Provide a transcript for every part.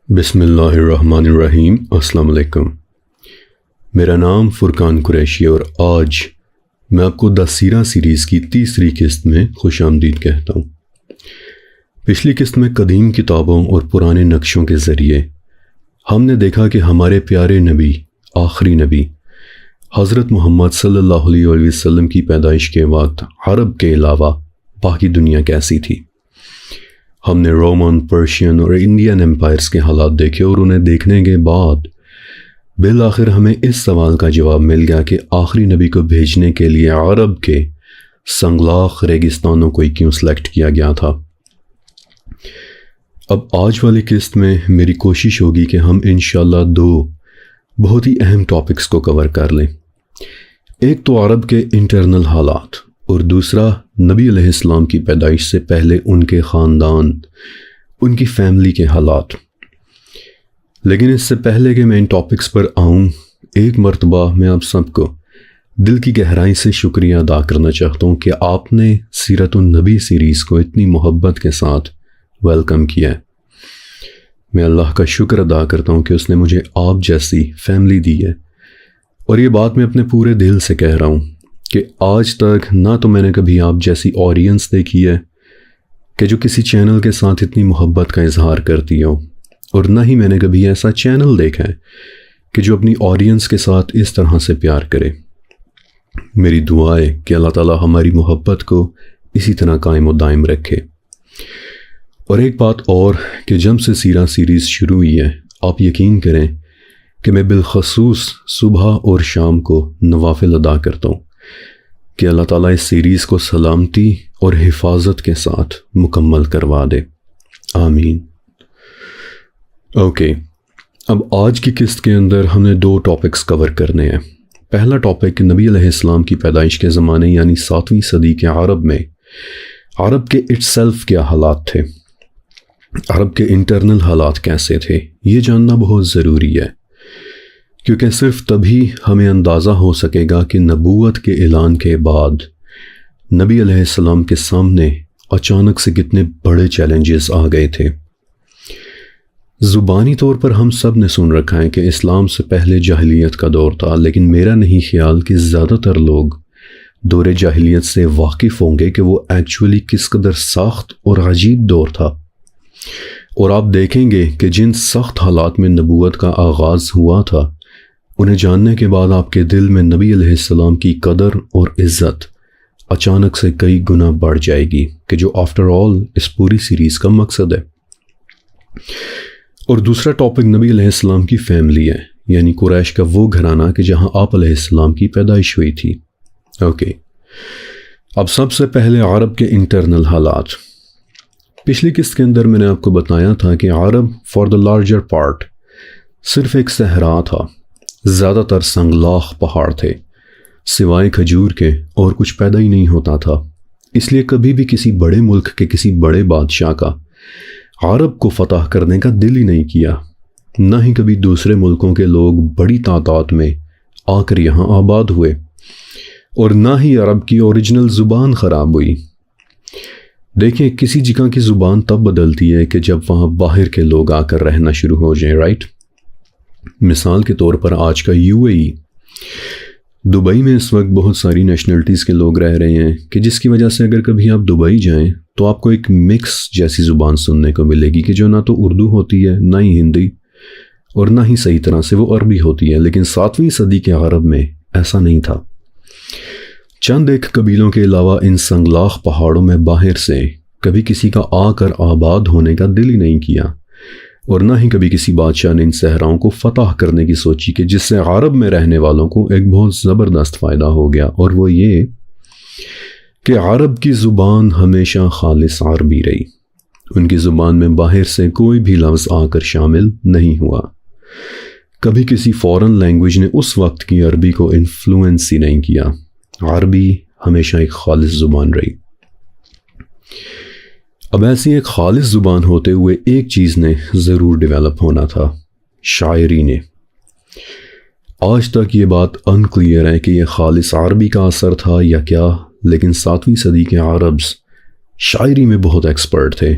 بسم اللہ الرحمن الرحیم۔ السلام علیکم۔ میرا نام فرقان قریشی اور آج میں آپ کو سیرہ سیریز کی تیسری قسط میں خوش آمدید کہتا ہوں۔ پچھلی قسط میں قدیم کتابوں اور پرانے نقشوں کے ذریعے ہم نے دیکھا کہ ہمارے پیارے نبی، آخری نبی حضرت محمد صلی اللہ علیہ وسلم کی پیدائش کے وقت عرب کے علاوہ باقی دنیا کیسی تھی۔ ہم نے رومن، پرشین اور انڈین امپائرز کے حالات دیکھے اور انہیں دیکھنے کے بعد بالآخر ہمیں اس سوال کا جواب مل گیا کہ آخری نبی کو بھیجنے کے لیے عرب کے سنگلاخ ریگستانوں کو کیوں سلیکٹ کیا گیا تھا۔ اب آج والی قسط میں میری کوشش ہوگی کہ ہم انشاءاللہ دو بہت ہی اہم ٹاپکس کو کور کر لیں۔ ایک تو عرب کے انٹرنل حالات اور دوسرا نبی علیہ السلام کی پیدائش سے پہلے ان کے خاندان، ان کی فیملی کے حالات۔ لیکن اس سے پہلے کہ میں ان ٹاپکس پر آؤں، ایک مرتبہ میں آپ سب کو دل کی گہرائی سے شکریہ ادا کرنا چاہتا ہوں کہ آپ نے سیرت النبی سیریز کو اتنی محبت کے ساتھ ویلکم کیا ہے۔ میں اللہ کا شکر ادا کرتا ہوں کہ اس نے مجھے آپ جیسی فیملی دی ہے، اور یہ بات میں اپنے پورے دل سے کہہ رہا ہوں کہ آج تک نہ تو میں نے کبھی آپ جیسی آڈینس دیکھی ہے کہ جو کسی چینل کے ساتھ اتنی محبت کا اظہار کرتی ہو، اور نہ ہی میں نے کبھی ایسا چینل دیکھا ہے کہ جو اپنی آڈینس کے ساتھ اس طرح سے پیار کرے۔ میری دعا ہے کہ اللہ تعالی ہماری محبت کو اسی طرح قائم و دائم رکھے۔ اور ایک بات اور کہ جب سے سیرہ سیریز شروع ہوئی ہے، آپ یقین کریں کہ میں بالخصوص صبح اور شام کو نوافل ادا کرتا ہوں کہ اللہ تعالیٰ اس سیریز کو سلامتی اور حفاظت کے ساتھ مکمل کروا دے، آمین۔ اوکے، اب آج کی قسط کے اندر ہم نے دو ٹاپکس کور کرنے ہیں۔ پہلا ٹاپک نبی علیہ السلام کی پیدائش کے زمانے یعنی 7ویں صدی کے عرب میں عرب کے اٹ سیلف کیا حالات تھے، عرب کے انٹرنل حالات کیسے تھے، یہ جاننا بہت ضروری ہے، کیونکہ صرف تبھی ہمیں اندازہ ہو سکے گا کہ نبوت کے اعلان کے بعد نبی علیہ السلام کے سامنے اچانک سے کتنے بڑے چیلنجز آ گئے تھے۔ زبانی طور پر ہم سب نے سن رکھا ہے کہ اسلام سے پہلے جاہلیت کا دور تھا، لیکن میرا نہیں خیال کہ زیادہ تر لوگ دور جاہلیت سے واقف ہوں گے کہ وہ ایکچولی کس قدر سخت اور عجیب دور تھا۔ اور آپ دیکھیں گے کہ جن سخت حالات میں نبوت کا آغاز ہوا تھا، انہیں جاننے کے بعد آپ کے دل میں نبی علیہ السلام کی قدر اور عزت اچانک سے کئی گنا بڑھ جائے گی، کہ جو آفٹر آل اس پوری سیریز کا مقصد ہے۔ اور دوسرا ٹاپک نبی علیہ السلام کی فیملی ہے، یعنی قریش کا وہ گھرانہ کہ جہاں آپ علیہ السلام کی پیدائش ہوئی تھی۔ اوکے، اب سب سے پہلے عرب کے انٹرنل حالات۔ پچھلی قسط کے اندر میں نے آپ کو بتایا تھا کہ عرب فار دا لارجر پارٹ صرف ایک صحرا تھا، زیادہ تر سنگلاخ پہاڑ تھے، سوائے کھجور کے اور کچھ پیدا ہی نہیں ہوتا تھا۔ اس لیے کبھی بھی کسی بڑے ملک کے کسی بڑے بادشاہ کا عرب کو فتح کرنے کا دل ہی نہیں کیا، نہ ہی کبھی دوسرے ملکوں کے لوگ بڑی تعداد میں آ کر یہاں آباد ہوئے، اور نہ ہی عرب کی اوریجنل زبان خراب ہوئی۔ دیکھیں، کسی جگہ کی زبان تب بدلتی ہے کہ جب وہاں باہر کے لوگ آ کر رہنا شروع ہو جائیں، رائٹ؟ مثال کے طور پر آج کا UAE، دبئی میں اس وقت بہت ساری نیشنلٹیز کے لوگ رہ رہے ہیں کہ جس کی وجہ سے اگر کبھی آپ دبئی جائیں تو آپ کو ایک مکس جیسی زبان سننے کو ملے گی کہ جو نہ تو اردو ہوتی ہے، نہ ہی ہندی، اور نہ ہی صحیح طرح سے وہ عربی ہوتی ہے۔ لیکن 7ویں صدی کے عرب میں ایسا نہیں تھا۔ چند ایک قبیلوں کے علاوہ ان سنگلاخ پہاڑوں میں باہر سے کبھی کسی کا آ کر آباد ہونے کا دل ہی نہیں کیا، اور نہ ہی کبھی کسی بادشاہ نے ان صحراؤں کو فتح کرنے کی سوچی، کہ جس سے عرب میں رہنے والوں کو ایک بہت زبردست فائدہ ہو گیا، اور وہ یہ کہ عرب کی زبان ہمیشہ خالص عربی رہی۔ ان کی زبان میں باہر سے کوئی بھی لفظ آ کر شامل نہیں ہوا۔ کبھی کسی فورن لینگویج نے اس وقت کی عربی کو انفلوئنس ہی نہیں کیا۔ عربی ہمیشہ ایک خالص زبان رہی۔ اب ایسی ایک خالص زبان ہوتے ہوئے ایک چیز نے ضرور ڈیولپ ہونا تھا، شاعری نے۔ آج تک یہ بات انکلیئر ہے کہ یہ خالص عربی کا اثر تھا یا کیا، لیکن 7ویں صدی کے عربز شاعری میں بہت ایکسپرٹ تھے۔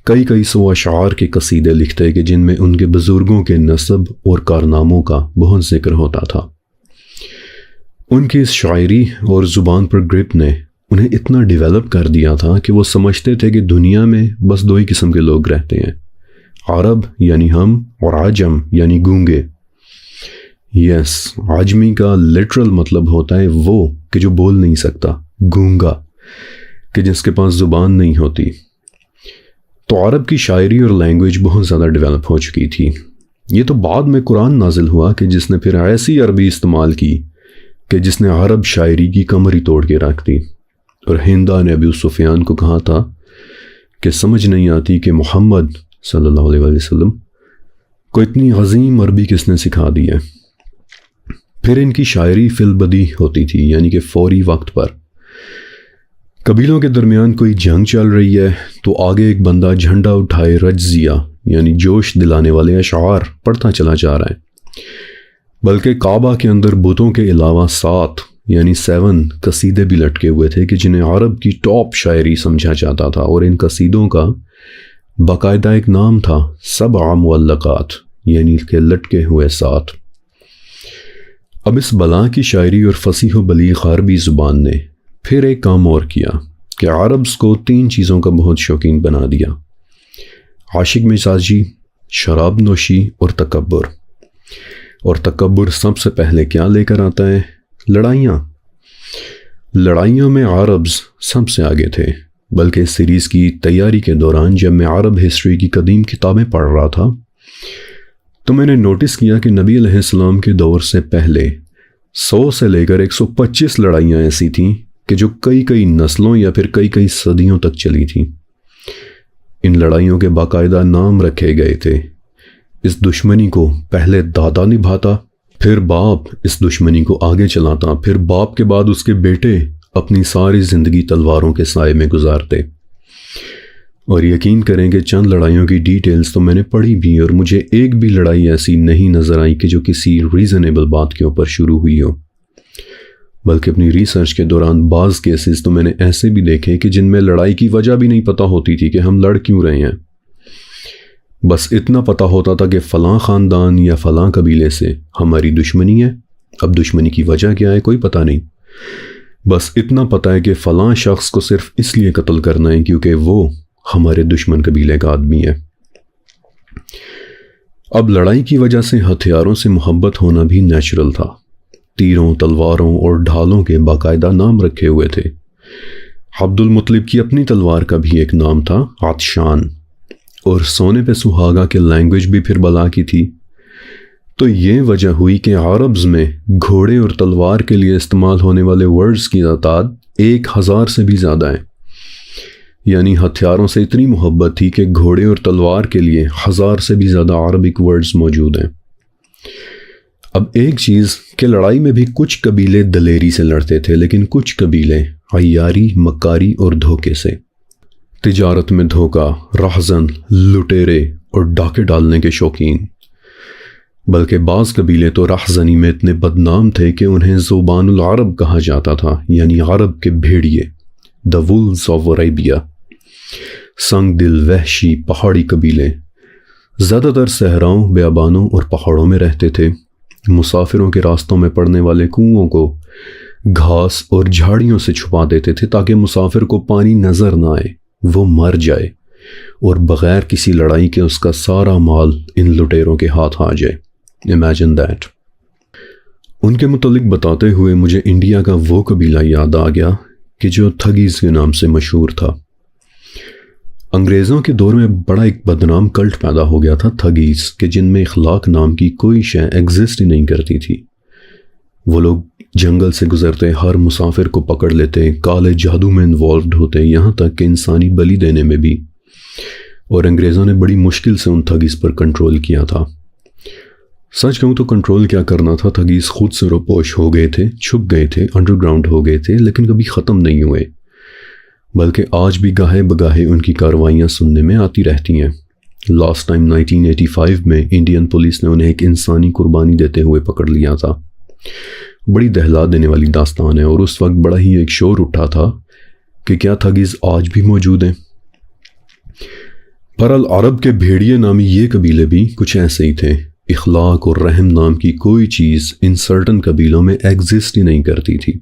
کئی سو اشعار کے قصیدے لکھتے کہ جن میں ان کے بزرگوں کے نسب اور کارناموں کا بہت ذکر ہوتا تھا۔ ان کی اس شاعری اور زبان پر گرپ نے انہیں اتنا ڈیولپ کر دیا تھا کہ وہ سمجھتے تھے کہ دنیا میں بس دو ہی قسم کے لوگ رہتے ہیں، عرب یعنی ہم، اور عجم یعنی گونگے۔ یس، عجمی کا لٹرل مطلب ہوتا ہے وہ کہ جو بول نہیں سکتا، گونگا کہ جس کے پاس زبان نہیں ہوتی۔ تو عرب کی شاعری اور لینگویج بہت زیادہ ڈیولپ ہو چکی تھی۔ یہ تو بعد میں قرآن نازل ہوا کہ جس نے پھر ایسی عربی استعمال کی کہ جس نے عرب شاعری کی کمر ہی توڑ کے رکھ دی۔ اور ہندا نے ابو سفیان کو کہا تھا کہ سمجھ نہیں آتی کہ محمد صلی اللہ علیہ وسلم کو اتنی عظیم عربی کس نے سکھا دی ہے۔ پھر ان کی شاعری فی البدی ہوتی تھی، یعنی کہ فوری وقت پر۔ قبیلوں کے درمیان کوئی جنگ چل رہی ہے تو آگے ایک بندہ جھنڈا اٹھائے رجزیہ یعنی جوش دلانے والے اشعار پڑھتا چلا جا رہا ہے، بلکہ کعبہ کے اندر بتوں کے علاوہ 7 یعنی 7 قصیدے بھی لٹکے ہوئے تھے کہ جنہیں عرب کی ٹاپ شاعری سمجھا جاتا تھا، اور ان قصیدوں کا باقاعدہ ایک نام تھا 7 معلقات یعنی کہ لٹکے ہوئے 7۔ اب اس بلا کی شاعری اور فصیح و بلیغ عربی زبان نے پھر ایک کام اور کیا کہ عربز کو 3 چیزوں کا بہت شوقین بنا دیا: عاشق مزاجی، شراب نوشی اور تکبر۔ اور تکبر سب سے پہلے کیا لے کر آتا ہے؟ لڑائیاں۔ لڑائیوں میں عربز سب سے آگے تھے، بلکہ اس سیریز کی تیاری کے دوران جب میں عرب ہسٹری کی قدیم کتابیں پڑھ رہا تھا تو میں نے نوٹس کیا کہ نبی علیہ السلام کے دور سے پہلے 100 سے لے کر 125 لڑائیاں ایسی تھیں کہ جو کئی نسلوں یا پھر کئی صدیوں تک چلی تھیں۔ ان لڑائیوں کے باقاعدہ نام رکھے گئے تھے۔ اس دشمنی کو پہلے دادا نبھاتا، پھر باپ اس دشمنی کو آگے چلاتا، پھر باپ کے بعد اس کے بیٹے اپنی ساری زندگی تلواروں کے سائے میں گزارتے۔ اور یقین کریں کہ چند لڑائیوں کی ڈیٹیلز تو میں نے پڑھی بھی، اور مجھے ایک بھی لڑائی ایسی نہیں نظر آئی کہ جو کسی ریزنیبل بات کے اوپر شروع ہوئی ہو، بلکہ اپنی ریسرچ کے دوران بعض کیسز تو میں نے ایسے بھی دیکھے کہ جن میں لڑائی کی وجہ بھی نہیں پتہ ہوتی تھی کہ ہم لڑ کیوں رہے ہیں۔ بس اتنا پتہ ہوتا تھا کہ فلاں خاندان یا فلاں قبیلے سے ہماری دشمنی ہے، اب دشمنی کی وجہ کیا ہے کوئی پتہ نہیں، بس اتنا پتہ ہے کہ فلاں شخص کو صرف اس لیے قتل کرنا ہے کیونکہ وہ ہمارے دشمن قبیلے کا آدمی ہے۔ اب لڑائی کی وجہ سے ہتھیاروں سے محبت ہونا بھی نیچرل تھا۔ تیروں، تلواروں اور ڈھالوں کے باقاعدہ نام رکھے ہوئے تھے۔ عبد المطلب کی اپنی تلوار کا بھی ایک نام تھا، عطشان، اور سونے پہ سہاگا کے لینگویج بھی پھر بلا کی تھی۔ تو یہ وجہ ہوئی کہ عربز میں گھوڑے اور تلوار کے لیے استعمال ہونے والے ورڈز کی تعداد 1000 سے بھی زیادہ ہے، یعنی ہتھیاروں سے اتنی محبت تھی کہ گھوڑے اور تلوار کے لیے 1000 سے بھی زیادہ عربک ورڈز موجود ہیں۔ اب ایک چیز کہ لڑائی میں بھی کچھ قبیلے دلیری سے لڑتے تھے، لیکن کچھ قبیلے عیاری، مکاری اور دھوکے سے۔ تجارت میں دھوکہ، راہزن، لٹیرے اور ڈاکے ڈالنے کے شوقین۔ بلکہ بعض قبیلے تو راہزنی میں اتنے بدنام تھے کہ انہیں زبان العرب کہا جاتا تھا، یعنی عرب کے بھیڑیے، the wolves of Arabia۔ سنگ دل، وحشی پہاڑی قبیلے زیادہ تر صحراؤں، بیابانوں اور پہاڑوں میں رہتے تھے۔ مسافروں کے راستوں میں پڑنے والے کنوؤں کو گھاس اور جھاڑیوں سے چھپا دیتے تھے تاکہ مسافر کو پانی نظر نہ آئے، وہ مر جائے، اور بغیر کسی لڑائی کے اس کا سارا مال ان لٹیروں کے ہاتھ آ جائے۔ Imagine that. ان کے متعلق بتاتے ہوئے مجھے انڈیا کا وہ قبیلہ یاد آ گیا کہ جو تھگیز کے نام سے مشہور تھا۔ انگریزوں کے دور میں بڑا ایک بدنام کلٹ پیدا ہو گیا تھا تھگیز، کہ جن میں اخلاق نام کی کوئی شے ایگزسٹ ہی نہیں کرتی تھی۔ وہ لوگ جنگل سے گزرتے ہر مسافر کو پکڑ لیتے، کالے جادو میں انوالوڈ ہوتے، یہاں تک کہ انسانی بلی دینے میں بھی، اور انگریزوں نے بڑی مشکل سے ان تھگیز پر کنٹرول کیا تھا۔ سچ کہوں تو کنٹرول کیا کرنا تھا، تھگیز خود سے روپوش ہو گئے تھے، چھپ گئے تھے، انڈر گراؤنڈ ہو گئے تھے، لیکن کبھی ختم نہیں ہوئے، بلکہ آج بھی گاہے بگاہے ان کی کارروائیاں سننے میں آتی رہتی ہیں۔ لاسٹ ٹائم 1985 میں انڈین پولیس نے انہیں ایک انسانی قربانی دیتے ہوئے پکڑ لیا تھا۔ بڑی دہلا دینے والی داستان ہے، اور اس وقت بڑا ہی ایک شور اٹھا تھا کہ کیا تھگیز آج بھی موجود ہیں۔ پر العرب کے بھیڑیے نامی یہ قبیلے بھی کچھ ایسے ہی تھے۔ اخلاق اور رحم نام کی کوئی چیز ان سرٹن قبیلوں میں ایگزسٹ ہی نہیں کرتی تھی۔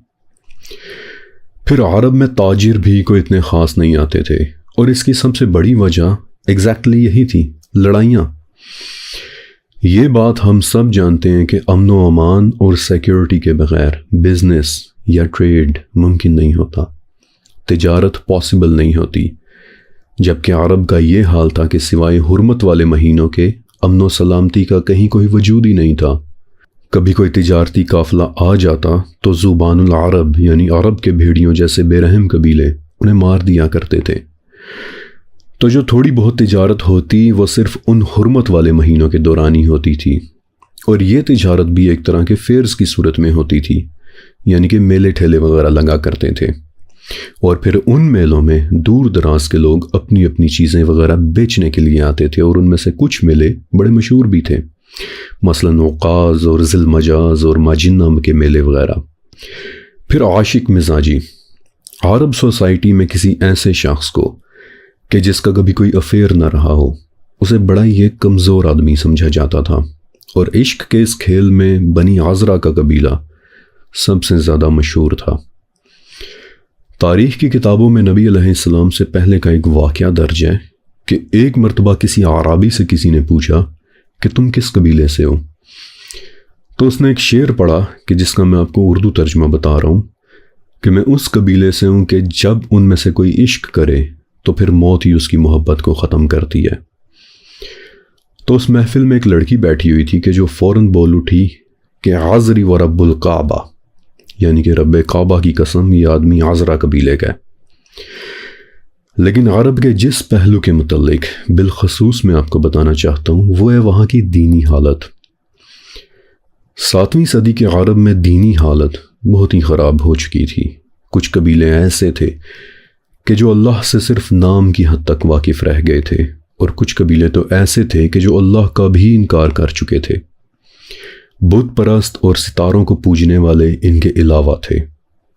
پھر عرب میں تاجر بھی کوئی اتنے خاص نہیں آتے تھے، اور اس کی سب سے بڑی وجہ ایگزیکٹلی یہی تھی، لڑائیاں۔ یہ بات ہم سب جانتے ہیں کہ امن و امان اور سیکیورٹی کے بغیر بزنس یا ٹریڈ ممکن نہیں ہوتا، تجارت پاسبل نہیں ہوتی، جبکہ عرب کا یہ حال تھا کہ سوائے حرمت والے مہینوں کے امن و سلامتی کا کہیں کوئی وجود ہی نہیں تھا۔ کبھی کوئی تجارتی قافلہ آ جاتا تو زبان العرب یعنی عرب کے بھیڑیوں جیسے بے رحم قبیلے انہیں مار دیا کرتے تھے۔ تو جو تھوڑی بہت تجارت ہوتی وہ صرف ان حرمت والے مہینوں کے دوران ہی ہوتی تھی، اور یہ تجارت بھی ایک طرح کے فیئرز کی صورت میں ہوتی تھی، یعنی کہ میلے ٹھیلے وغیرہ لگا کرتے تھے، اور پھر ان میلوں میں دور دراز کے لوگ اپنی اپنی چیزیں وغیرہ بیچنے کے لیے آتے تھے، اور ان میں سے کچھ میلے بڑے مشہور بھی تھے، مثلا عکاظ اور ذی المجاز اور ماجنہ کے میلے وغیرہ۔ پھر عاشق مزاجی، عرب سوسائٹی میں کسی ایسے شخص کو کہ جس کا کبھی کوئی افیئر نہ رہا ہو، اسے بڑا ہی ایک کمزور آدمی سمجھا جاتا تھا، اور عشق کے اس کھیل میں بنی عذرا کا قبیلہ سب سے زیادہ مشہور تھا۔ تاریخ کی کتابوں میں نبی علیہ السلام سے پہلے کا ایک واقعہ درج ہے کہ ایک مرتبہ کسی اعرابی سے کسی نے پوچھا کہ تم کس قبیلے سے ہو؟ تو اس نے ایک شعر پڑھا کہ جس کا میں آپ کو اردو ترجمہ بتا رہا ہوں کہ میں اس قبیلے سے ہوں کہ جب ان میں سے کوئی عشق کرے تو پھر موت ہی اس کی محبت کو ختم کرتی ہے۔ تو اس محفل میں ایک لڑکی بیٹھی ہوئی تھی کہ جو فوراً بول اٹھی کہ عذری و رب الکعبہ، یعنی کہ رب کعبہ کی قسم یہ آدمی عذرا قبیلے کا ہے۔ لیکن عرب کے جس پہلو کے متعلق بالخصوص میں آپ کو بتانا چاہتا ہوں وہ ہے وہاں کی دینی حالت۔ 7ویں صدی کے عرب میں دینی حالت بہت ہی خراب ہو چکی تھی۔ کچھ قبیلے ایسے تھے کہ جو اللہ سے صرف نام کی حد تک واقف رہ گئے تھے، اور کچھ قبیلے تو ایسے تھے کہ جو اللہ کا بھی انکار کر چکے تھے۔ بت پرست اور ستاروں کو پوجنے والے ان کے علاوہ تھے۔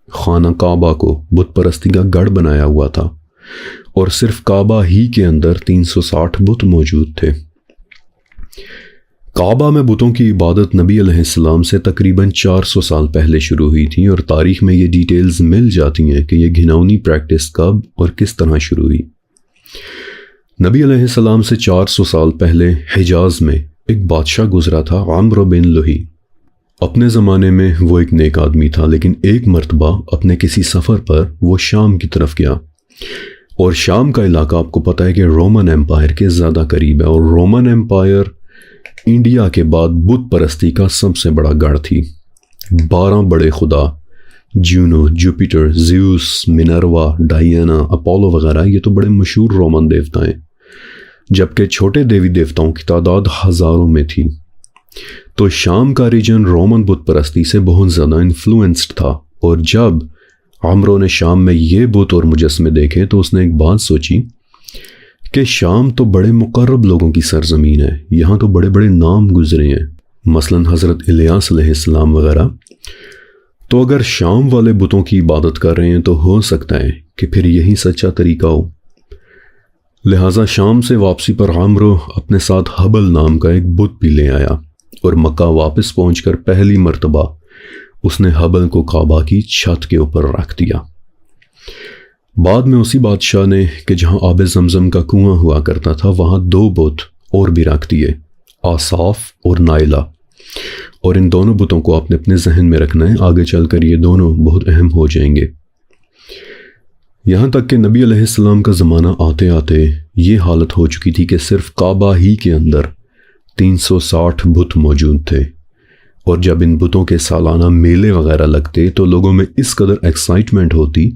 خانہ کعبہ کو بت پرستی کا گڑھ بنایا ہوا تھا، اور صرف کعبہ ہی کے اندر 360 بت موجود تھے۔ کعبہ میں بتوں کی عبادت نبی علیہ السلام سے تقریباً 400 سال پہلے شروع ہوئی تھی، اور تاریخ میں یہ ڈیٹیلز مل جاتی ہیں کہ یہ گھناؤنی پریکٹس کب اور کس طرح شروع ہوئی۔ نبی علیہ السلام سے 400 سال پہلے حجاز میں ایک بادشاہ گزرا تھا، عمرو بن لہی۔ اپنے زمانے میں وہ ایک نیک آدمی تھا، لیکن ایک مرتبہ اپنے کسی سفر پر وہ شام کی طرف گیا، اور شام کا علاقہ آپ کو پتہ ہے کہ رومن ایمپائر کے زیادہ قریب ہے، اور رومن ایمپائر انڈیا کے بعد بت پرستی کا سب سے بڑا گڑھ تھی۔ 12 بڑے خدا جونو، جوپیٹر، زیوس، مینروا، ڈائینا، اپولو وغیرہ یہ تو بڑے مشہور رومن دیوتا ہیں، جبکہ چھوٹے دیوی دیوتاؤں کی تعداد ہزاروں میں تھی۔ تو شام کا ریجن رومن بت پرستی سے بہت زیادہ انفلوئنسڈ تھا، اور جب عمرو نے شام میں یہ بت اور مجسمے دیکھے تو اس نے ایک بات سوچی کہ شام تو بڑے مقرب لوگوں کی سرزمین ہے، یہاں تو بڑے بڑے نام گزرے ہیں، مثلا حضرت الیاس علیہ السلام وغیرہ، تو اگر شام والے بتوں کی عبادت کر رہے ہیں تو ہو سکتا ہے کہ پھر یہی سچا طریقہ ہو۔ لہٰذا شام سے واپسی پر عمرو اپنے ساتھ حبل نام کا ایک بت بھی لے آیا، اور مکہ واپس پہنچ کر پہلی مرتبہ اس نے حبل کو کعبہ کی چھت کے اوپر رکھ دیا۔ بعد میں اسی بادشاہ نے کہ جہاں آب زمزم کا کنواں ہوا کرتا تھا وہاں 2 بت اور بھی رکھ دیے، آصاف اور نائلہ، اور ان دونوں بتوں کو آپ نے اپنے ذہن میں رکھنا ہے، آگے چل کر یہ دونوں بہت اہم ہو جائیں گے۔ یہاں تک کہ نبی علیہ السلام کا زمانہ آتے آتے یہ حالت ہو چکی تھی کہ صرف کعبہ ہی کے اندر 360 بت موجود تھے، اور جب ان بتوں کے سالانہ میلے وغیرہ لگتے تو لوگوں میں اس قدر ایکسائٹمنٹ ہوتی،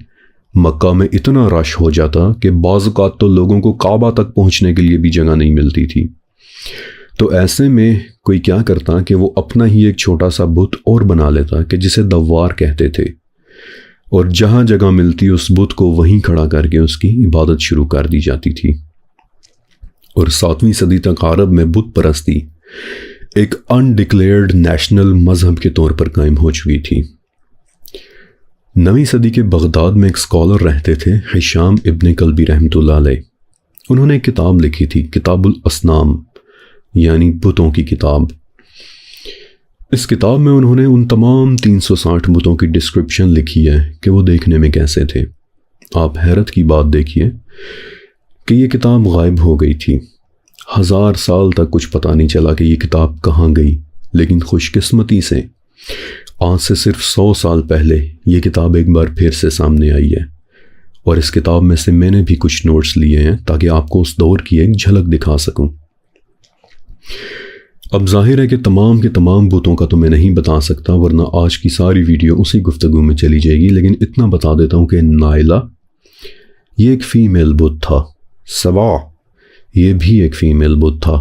مکہ میں اتنا رش ہو جاتا کہ بعض اوقات تو لوگوں کو کعبہ تک پہنچنے کے لیے بھی جگہ نہیں ملتی تھی۔ تو ایسے میں کوئی کیا کرتا کہ وہ اپنا ہی ایک چھوٹا سا بت اور بنا لیتا کہ جسے دوار کہتے تھے، اور جہاں جگہ ملتی اس بت کو وہیں کھڑا کر کے اس کی عبادت شروع کر دی جاتی تھی۔ اور 7ویں صدی تک عرب میں بت پرستی ایک انڈکلیئرڈ نیشنل مذہب کے طور پر قائم ہو چکی تھی۔ 9ویں صدی کے بغداد میں ایک اسکالر رہتے تھے، ہشام ابن کلبی رحمۃ اللہ علیہ، انہوں نے ایک کتاب لکھی تھی، کتاب الاسنام، یعنی بتوں کی کتاب۔ اس کتاب میں انہوں نے ان تمام 360 بتوں کی ڈسکرپشن لکھی ہے کہ وہ دیکھنے میں کیسے تھے۔ آپ حیرت کی بات دیکھیے کہ یہ کتاب غائب ہو گئی تھی، 1000 سال تک کچھ پتہ نہیں چلا کہ یہ کتاب کہاں گئی، لیکن خوش قسمتی سے آج سے صرف 100 سال پہلے یہ کتاب ایک بار پھر سے سامنے آئی ہے، اور اس کتاب میں سے میں نے بھی کچھ نوٹس لیے ہیں تاکہ آپ کو اس دور کی ایک جھلک دکھا سکوں۔ اب ظاہر ہے کہ تمام کے تمام بتوں کا تو میں نہیں بتا سکتا، ورنہ آج کی ساری ویڈیو اسی گفتگو میں چلی جائے گی، لیکن اتنا بتا دیتا ہوں کہ نائلہ یہ ایک فیمیل بت تھا، سبا یہ بھی ایک فیمیل بت تھا،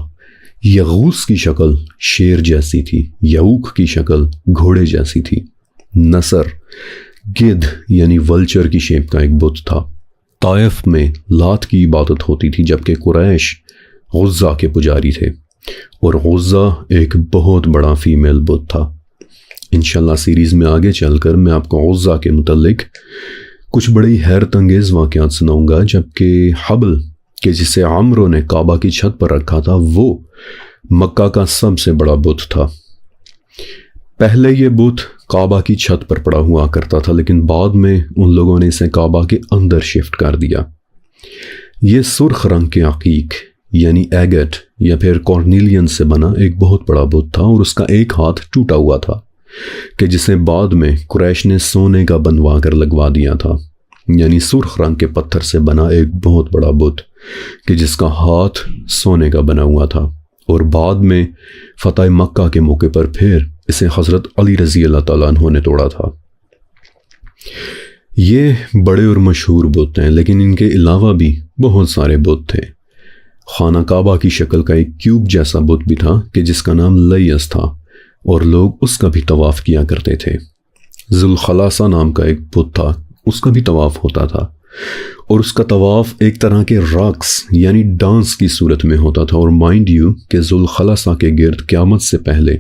یغوس کی شکل شیر جیسی تھی، یعوق کی شکل گھوڑے جیسی تھی، نصر گدھ یعنی ولچر کی شیپ کا ایک بت تھا۔ طائف میں لات کی عبادت ہوتی تھی، جبکہ قریش غزہ کے پجاری تھے، اور غزہ ایک بہت بڑا فیمیل بت تھا۔ انشاءاللہ سیریز میں آگے چل کر میں آپ کو غزہ کے متعلق کچھ بڑی حیرت انگیز واقعات سناؤں گا، جبکہ حبل کہ جسے عمرو نے کعبہ کی چھت پر رکھا تھا وہ مکہ کا سب سے بڑا بت تھا۔ پہلے یہ بت کعبہ کی چھت پر پڑا ہوا کرتا تھا، لیکن بعد میں ان لوگوں نے اسے کعبہ کے اندر شفٹ کر دیا۔ یہ سرخ رنگ کے عقیق یعنی ایگٹ یا پھر کارنیلین سے بنا ایک بہت بڑا بت تھا، اور اس کا ایک ہاتھ ٹوٹا ہوا تھا کہ جسے بعد میں قریش نے سونے کا بنوا کر لگوا دیا تھا، یعنی سرخ رنگ کے پتھر سے بنا ایک بہت بڑا بت کہ جس کا ہاتھ سونے کا بنا ہوا تھا، اور بعد میں فتح مکہ کے موقع پر پھر اسے حضرت علی رضی اللہ تعالیٰ عنہ نے توڑا تھا۔ یہ بڑے اور مشہور بت ہیں، لیکن ان کے علاوہ بھی بہت سارے بت تھے۔ خانہ کعبہ کی شکل کا ایک کیوب جیسا بت بھی تھا کہ جس کا نام لیس تھا، اور لوگ اس کا بھی طواف کیا کرتے تھے۔ ذوالخلاصہ نام کا ایک بت تھا، اس کا بھی طواف ہوتا تھا، اور اس کا طواف ایک طرح کے رقص یعنی ڈانس کی صورت میں ہوتا تھا، اور مائنڈ یو کہ ذوالخلاصہ کے گرد قیامت سے پہلے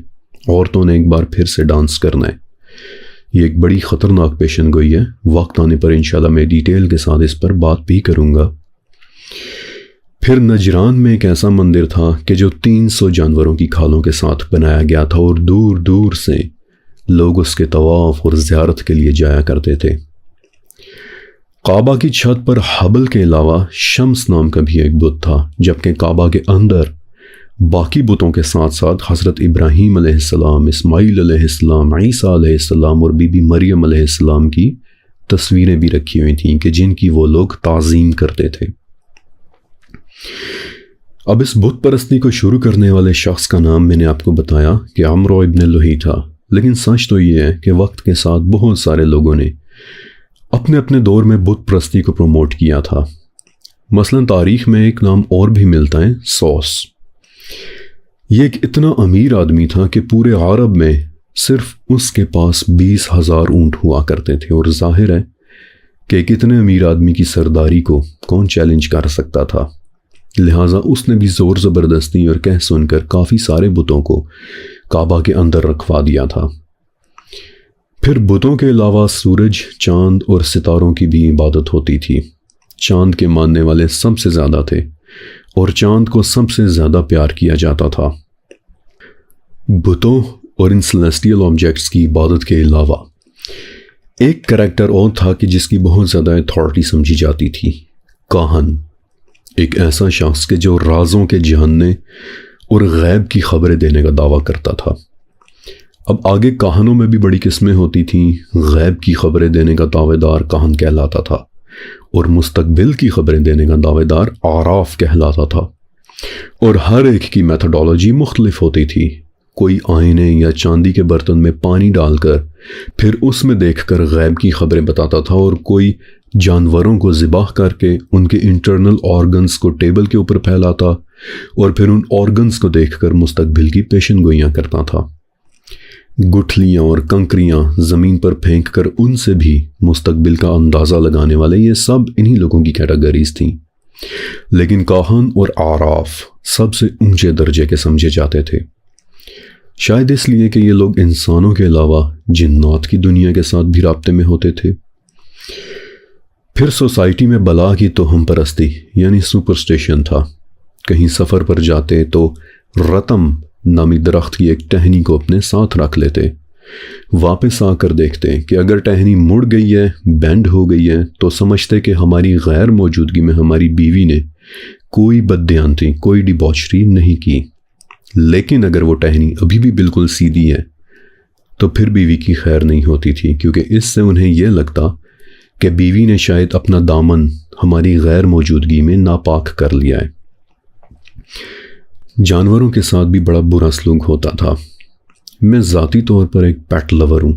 عورتوں نے ایک بار پھر سے ڈانس کرنا ہے۔ یہ ایک بڑی خطرناک پیشن گوئی ہے، وقت آنے پر انشاءاللہ میں ڈیٹیل کے ساتھ اس پر بات بھی کروں گا۔ پھر نجران میں ایک ایسا مندر تھا کہ جو 300 جانوروں کی کھالوں کے ساتھ بنایا گیا تھا، اور دور دور سے لوگ اس کے طواف اور زیارت کے لیے جایا کرتے تھے۔ کعبہ کی چھت پر حبل کے علاوہ شمس نام کا بھی ایک بت تھا، جبکہ کعبہ کے اندر باقی بتوں کے ساتھ ساتھ حضرت ابراہیم علیہ السلام، اسماعیل علیہ السلام، عیسیٰ علیہ السلام اور بی بی مریم علیہ السلام کی تصویریں بھی رکھی ہوئی تھیں کہ جن کی وہ لوگ تعظیم کرتے تھے۔ اب اس بت پرستی کو شروع کرنے والے شخص کا نام میں نے آپ کو بتایا کہ عمرو ابن لہی تھا، لیکن سچ تو یہ ہے کہ وقت کے ساتھ بہت سارے لوگوں نے اپنے اپنے دور میں بت پرستی کو پروموٹ کیا تھا۔ مثلا تاریخ میں ایک نام اور بھی ملتا ہے، سوس۔ یہ ایک اتنا امیر آدمی تھا کہ پورے عرب میں صرف اس کے پاس 20,000 اونٹ ہوا کرتے تھے، اور ظاہر ہے کہ ایک اتنے امیر آدمی کی سرداری کو کون چیلنج کر سکتا تھا، لہٰذا اس نے بھی زور زبردستی اور کہہ سن کر کافی سارے بتوں کو کعبہ کے اندر رکھوا دیا تھا۔ پھر بتوں کے علاوہ سورج، چاند اور ستاروں کی بھی عبادت ہوتی تھی۔ چاند کے ماننے والے سب سے زیادہ تھے، اور چاند کو سب سے زیادہ پیار کیا جاتا تھا۔ بتوں اور ان سیلیسٹیل آبجیکٹس کی عبادت کے علاوہ ایک کریکٹر اور تھا کہ جس کی بہت زیادہ اتھارٹی سمجھی جاتی تھی، کاہن، ایک ایسا شخص کہ جو رازوں کے جاننے اور غیب کی خبریں دینے کا دعویٰ کرتا تھا۔ اب آگے کاہنوں میں بھی بڑی قسمیں ہوتی تھیں۔ غیب کی خبریں دینے کا دعوے دار کاہن کہلاتا تھا، اور مستقبل کی خبریں دینے کا دعوے دار عراف کہلاتا تھا، اور ہر ایک کی میتھڈولوجی مختلف ہوتی تھی۔ کوئی آئینے یا چاندی کے برتن میں پانی ڈال کر پھر اس میں دیکھ کر غیب کی خبریں بتاتا تھا، اور کوئی جانوروں کو ذبح کر کے ان کے انٹرنل آرگنز کو ٹیبل کے اوپر پھیلاتا، اور پھر ان آرگنز کو دیکھ کر مستقبل کی پیشن گوئیاں کرتا تھا۔ گٹھلیاں اور کنکریاں زمین پر پھینک کر ان سے بھی مستقبل کا اندازہ لگانے والے، یہ سب انہی لوگوں کی کیٹیگریز تھیں۔ لیکن کاہن اور عراف سب سے اونچے درجے کے سمجھے جاتے تھے، شاید اس لیے کہ یہ لوگ انسانوں کے علاوہ جنات کی دنیا کے ساتھ بھی رابطے میں ہوتے تھے۔ پھر سوسائٹی میں بلا کی توہم پرستی یعنی سپرسٹیشن تھا۔ کہیں سفر پر جاتے تو رتم نامی درخت کی ایک ٹہنی کو اپنے ساتھ رکھ لیتے، واپس آ کر دیکھتے کہ اگر ٹہنی مڑ گئی ہے، بینڈ ہو گئی ہے، تو سمجھتے کہ ہماری غیر موجودگی میں ہماری بیوی نے کوئی بددیانتی، کوئی ڈباچری نہیں کی۔ لیکن اگر وہ ٹہنی ابھی بھی بالکل سیدھی ہے تو پھر بیوی کی خیر نہیں ہوتی تھی، کیونکہ اس سے انہیں یہ لگتا کہ بیوی نے شاید اپنا دامن ہماری غیر موجودگی میں ناپاک کر لیا ہے۔ جانوروں کے ساتھ بھی بڑا برا سلوک ہوتا تھا۔ میں ذاتی طور پر ایک پیٹ لور ہوں۔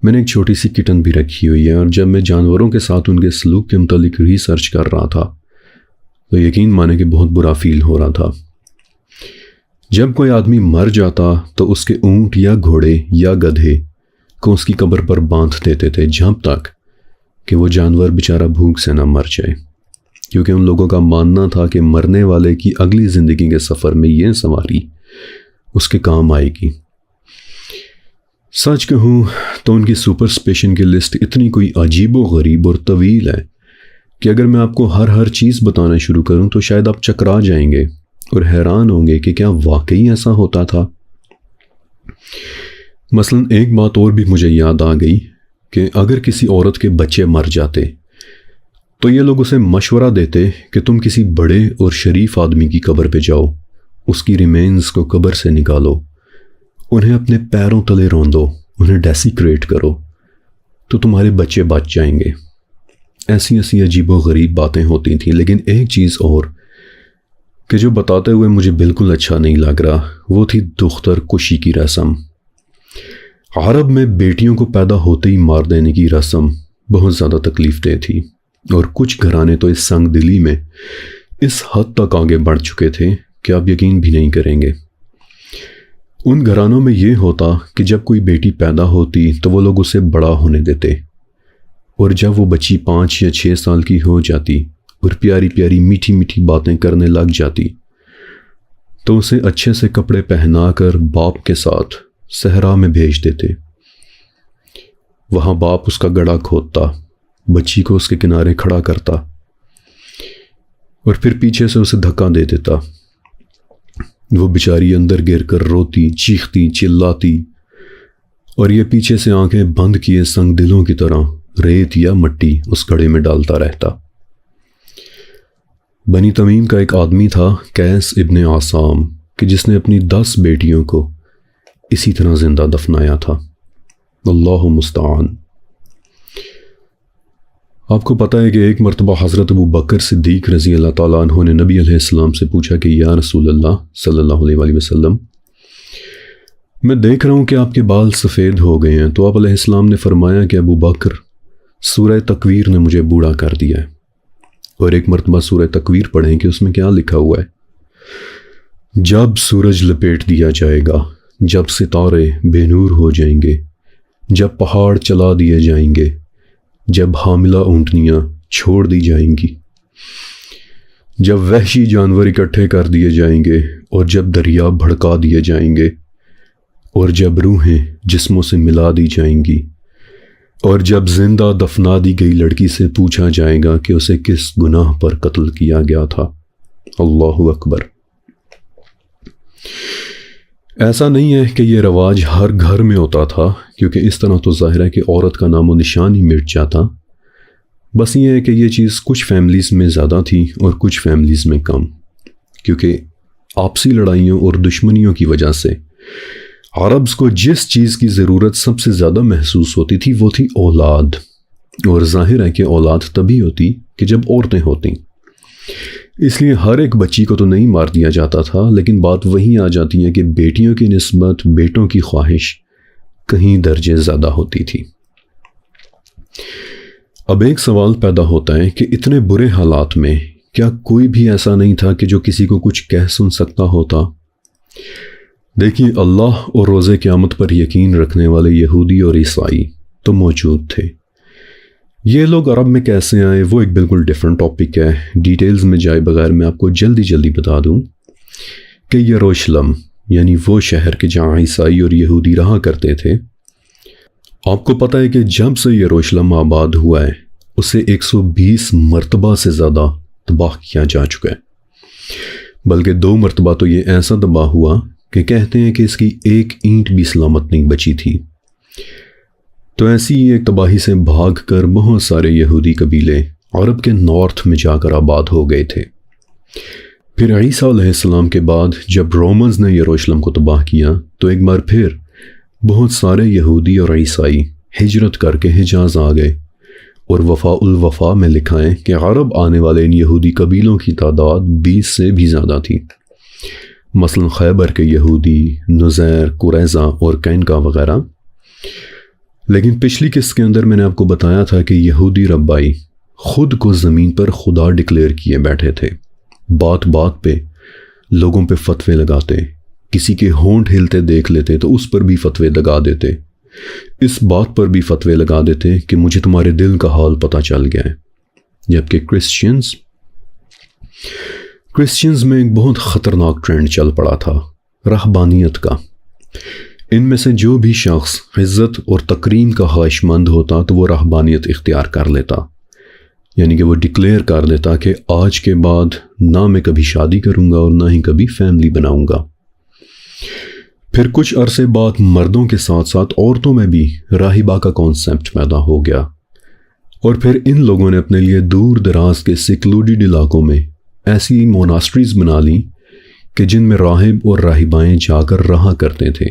میں نے ایک چھوٹی سی کٹن بھی رکھی ہوئی ہے، اور جب میں جانوروں کے ساتھ ان کے سلوک کے متعلق ریسرچ کر رہا تھا تو یقین مانے کہ بہت برا فیل ہو رہا تھا۔ جب کوئی آدمی مر جاتا تو اس کے اونٹ یا گھوڑے یا گدھے کو اس کی قبر پر باندھ دیتے تھے جب تک کہ وہ جانور بیچارہ بھوک سے نہ مر جائے، کیونکہ ان لوگوں کا ماننا تھا کہ مرنے والے کی اگلی زندگی کے سفر میں یہ سواری اس کے کام آئے گی۔ سچ کہوں تو ان کی سپرسٹیشن کی لسٹ اتنی کوئی عجیب و غریب اور طویل ہے کہ اگر میں آپ کو ہر چیز بتانا شروع کروں تو شاید آپ چکرا جائیں گے اور حیران ہوں گے کہ کیا واقعی ایسا ہوتا تھا۔ مثلا ایک بات اور بھی مجھے یاد آ گئی کہ اگر کسی عورت کے بچے مر جاتے تو یہ لوگ اسے مشورہ دیتے کہ تم کسی بڑے اور شریف آدمی کی قبر پہ جاؤ، اس کی ریمینز کو قبر سے نکالو، انہیں اپنے پیروں تلے روندو، انہیں ڈیسیکریٹ کرو تو تمہارے بچے بچ جائیں گے۔ ایسی عجیب و غریب باتیں ہوتی تھیں۔ لیکن ایک چیز اور کہ جو بتاتے ہوئے مجھے بالکل اچھا نہیں لگ رہا، وہ تھی دختر کشی کی رسم۔ عرب میں بیٹیوں کو پیدا ہوتے ہی مار دینے کی رسم بہت زیادہ تکلیف دہ تھی، اور کچھ گھرانے تو اس سنگ دلی میں اس حد تک آگے بڑھ چکے تھے کہ آپ یقین بھی نہیں کریں گے۔ ان گھرانوں میں یہ ہوتا کہ جب کوئی بیٹی پیدا ہوتی تو وہ لوگ اسے بڑا ہونے دیتے، اور جب وہ بچی 5 یا 6 سال کی ہو جاتی اور پیاری پیاری میٹھی میٹھی باتیں کرنے لگ جاتی تو اسے اچھے سے کپڑے پہنا کر باپ کے ساتھ صحرا میں بھیج دیتے۔ وہاں باپ اس کا گڑھا کھودتا، بچی کو اس کے کنارے کھڑا کرتا اور پھر پیچھے سے اسے دھکا دے دیتا۔ وہ بیچاری اندر گر کر روتی، چیختی، چلاتی، اور یہ پیچھے سے آنکھیں بند کیے سنگ دلوں کی طرح ریت یا مٹی اس گڑھے میں ڈالتا رہتا۔ بنی تمیم کا ایک آدمی تھا، قیس ابن عاصم، کہ جس نے اپنی 10 بیٹیوں کو اسی طرح زندہ دفنایا تھا۔ اللہ مستعان۔ آپ کو پتہ ہے کہ ایک مرتبہ حضرت ابو بکر صدیق رضی اللہ تعالیٰ عنہ نے نبی علیہ السلام سے پوچھا کہ یا رسول اللہ صلی اللہ علیہ وآلہ وسلم، میں دیکھ رہا ہوں کہ آپ کے بال سفید ہو گئے ہیں۔ تو آپ علیہ السلام نے فرمایا کہ ابو بکر، سورہ تکویر نے مجھے بوڑھا کر دیا ہے۔ اور ایک مرتبہ سورہ تکویر پڑھیں کہ اس میں کیا لکھا ہوا ہے؟ جب سورج لپیٹ دیا جائے گا، جب ستارے بے نور ہو جائیں گے، جب پہاڑ چلا دیے جائیں گے، جب حاملہ اونٹنیاں چھوڑ دی جائیں گی، جب وحشی جانور اکٹھے کر دیے جائیں گے، اور جب دریا بھڑکا دیے جائیں گے، اور جب روحیں جسموں سے ملا دی جائیں گی، اور جب زندہ دفنا دی گئی لڑکی سے پوچھا جائے گا کہ اسے کس گناہ پر قتل کیا گیا تھا۔ اللہ اکبر۔ ایسا نہیں ہے کہ یہ رواج ہر گھر میں ہوتا تھا، کیونکہ اس طرح تو ظاہر ہے کہ عورت کا نام و نشان ہی مٹ جاتا۔ بس یہ ہے کہ یہ چیز کچھ فیملیز میں زیادہ تھی اور کچھ فیملیز میں کم، کیونکہ آپسی لڑائیوں اور دشمنیوں کی وجہ سے عربز کو جس چیز کی ضرورت سب سے زیادہ محسوس ہوتی تھی وہ تھی اولاد، اور ظاہر ہے کہ اولاد تبھی ہوتی کہ جب عورتیں ہوتیں۔ اس لیے ہر ایک بچی کو تو نہیں مار دیا جاتا تھا، لیکن بات وہیں آ جاتی ہے کہ بیٹیوں کی نسبت بیٹوں کی خواہش کہیں درجے زیادہ ہوتی تھی۔ اب ایک سوال پیدا ہوتا ہے کہ اتنے برے حالات میں کیا کوئی بھی ایسا نہیں تھا کہ جو کسی کو کچھ کہہ سن سکتا ہوتا؟ دیکھیے، اللہ اور روز قیامت پر یقین رکھنے والے یہودی اور عیسائی تو موجود تھے۔ یہ لوگ عرب میں کیسے آئے وہ ایک بالکل ڈیفرنٹ ٹاپک ہے۔ ڈیٹیلز میں جائے بغیر میں آپ کو جلدی بتا دوں کہ یروشلم یعنی وہ شہر کہ جہاں عیسائی اور یہودی رہا کرتے تھے، آپ کو پتہ ہے کہ جب سے یروشلم آباد ہوا ہے اسے 120 مرتبہ سے زیادہ تباہ کیا جا چکا ہے، بلکہ 2 مرتبہ تو یہ ایسا تباہ ہوا کہ کہتے ہیں کہ اس کی ایک اینٹ بھی سلامت نہیں بچی تھی۔ تو ایسی ایک تباہی سے بھاگ کر بہت سارے یہودی قبیلے عرب کے نارتھ میں جا کر آباد ہو گئے تھے۔ پھر عیسیٰ علیہ السلام کے بعد جب رومنز نے یروشلم کو تباہ کیا تو ایک بار پھر بہت سارے یہودی اور عیسائی ہجرت کر کے حجاز آ گئے، اور وفاء الوفا میں لکھا ہے کہ عرب آنے والے ان یہودی قبیلوں کی تعداد 20 سے بھی زیادہ تھی، مثلا خیبر کے یہودی، نزیر، قریظہ اور کینکا وغیرہ۔ لیکن پچھلی قسط کے اندر میں نے آپ کو بتایا تھا کہ یہودی ربائی خود کو زمین پر خدا ڈکلیئر کیے بیٹھے تھے، بات بات پہ لوگوں پہ فتوے لگاتے، کسی کے ہونٹ ہلتے دیکھ لیتے تو اس پر بھی فتوے لگا دیتے، اس بات پر بھی فتوے لگا دیتے کہ مجھے تمہارے دل کا حال پتہ چل گیا ہے۔ جبکہ کرسچنز میں ایک بہت خطرناک ٹرینڈ چل پڑا تھا، رہبانیت کا۔ ان میں سے جو بھی شخص عزت اور تکریم کا خواہش مند ہوتا تو وہ رہبانیت اختیار کر لیتا، یعنی کہ وہ ڈکلیئر کر دیتا کہ آج کے بعد نہ میں کبھی شادی کروں گا اور نہ ہی کبھی فیملی بناؤں گا۔ پھر کچھ عرصے بعد مردوں کے ساتھ ساتھ عورتوں میں بھی راہبہ کا کانسیپٹ پیدا ہو گیا، اور پھر ان لوگوں نے اپنے لیے دور دراز کے سیکلوڈڈ علاقوں میں ایسی موناسٹریز بنا لیں کہ جن میں راہب اور راہبائیں جا کر رہا کرتے تھے۔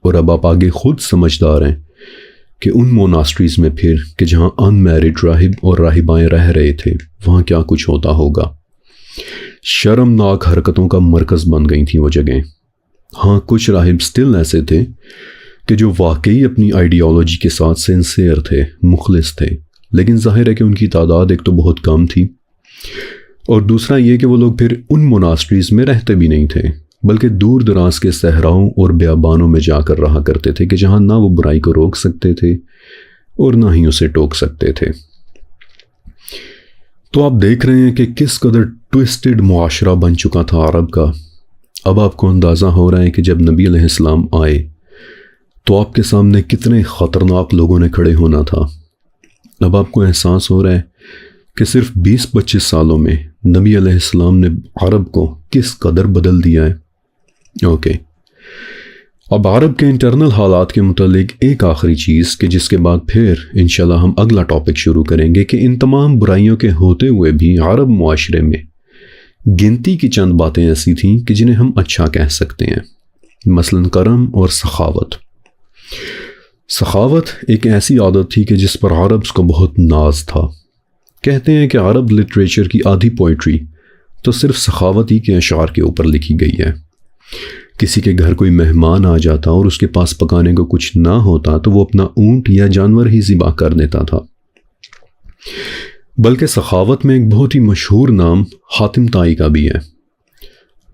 اور اب آپ آگے خود سمجھدار ہیں کہ ان موناسٹریز میں پھر کہ جہاں ان میرڈ راہب اور راہبائیں رہ رہے تھے وہاں کیا کچھ ہوتا ہوگا۔ شرمناک حرکتوں کا مرکز بن گئی تھیں وہ جگہیں۔ ہاں، کچھ راہب سٹل ایسے تھے کہ جو واقعی اپنی آئیڈیالوجی کے ساتھ سنسیئر تھے، مخلص تھے، لیکن ظاہر ہے کہ ان کی تعداد ایک تو بہت کم تھی، اور دوسرا یہ کہ وہ لوگ پھر ان موناسٹریز میں رہتے بھی نہیں تھے، بلکہ دور دراز کے صحراؤں اور بیابانوں میں جا کر رہا کرتے تھے کہ جہاں نہ وہ برائی کو روک سکتے تھے اور نہ ہی اسے ٹوک سکتے تھے۔ تو آپ دیکھ رہے ہیں کہ کس قدر ٹوسٹڈ معاشرہ بن چکا تھا عرب کا۔ اب آپ کو اندازہ ہو رہا ہے کہ جب نبی علیہ السلام آئے تو آپ کے سامنے کتنے خطرناک لوگوں نے کھڑے ہونا تھا۔ اب آپ کو احساس ہو رہا ہے کہ صرف 20-25 سالوں میں نبی علیہ السلام نے عرب کو کس قدر بدل دیا ہے۔ اوکے، اب عرب کے انٹرنل حالات کے متعلق ایک آخری چیز کہ جس کے بعد پھر انشاءاللہ ہم اگلا ٹاپک شروع کریں گے کہ ان تمام برائیوں کے ہوتے ہوئے بھی عرب معاشرے میں گنتی کی چند باتیں ایسی تھیں کہ جنہیں ہم اچھا کہہ سکتے ہیں، مثلا کرم اور سخاوت۔ سخاوت ایک ایسی عادت تھی کہ جس پر عرب کو بہت ناز تھا۔ کہتے ہیں کہ عرب لٹریچر کی آدھی پوئٹری تو صرف سخاوت ہی کے اشعار کے اوپر لکھی گئی ہے۔ کسی کے گھر کوئی مہمان آ جاتا اور اس کے پاس پکانے کو کچھ نہ ہوتا تو وہ اپنا اونٹ یا جانور ہی ذبح کر دیتا تھا۔ بلکہ سخاوت میں ایک بہت ہی مشہور نام حاتم طائی کا بھی ہے۔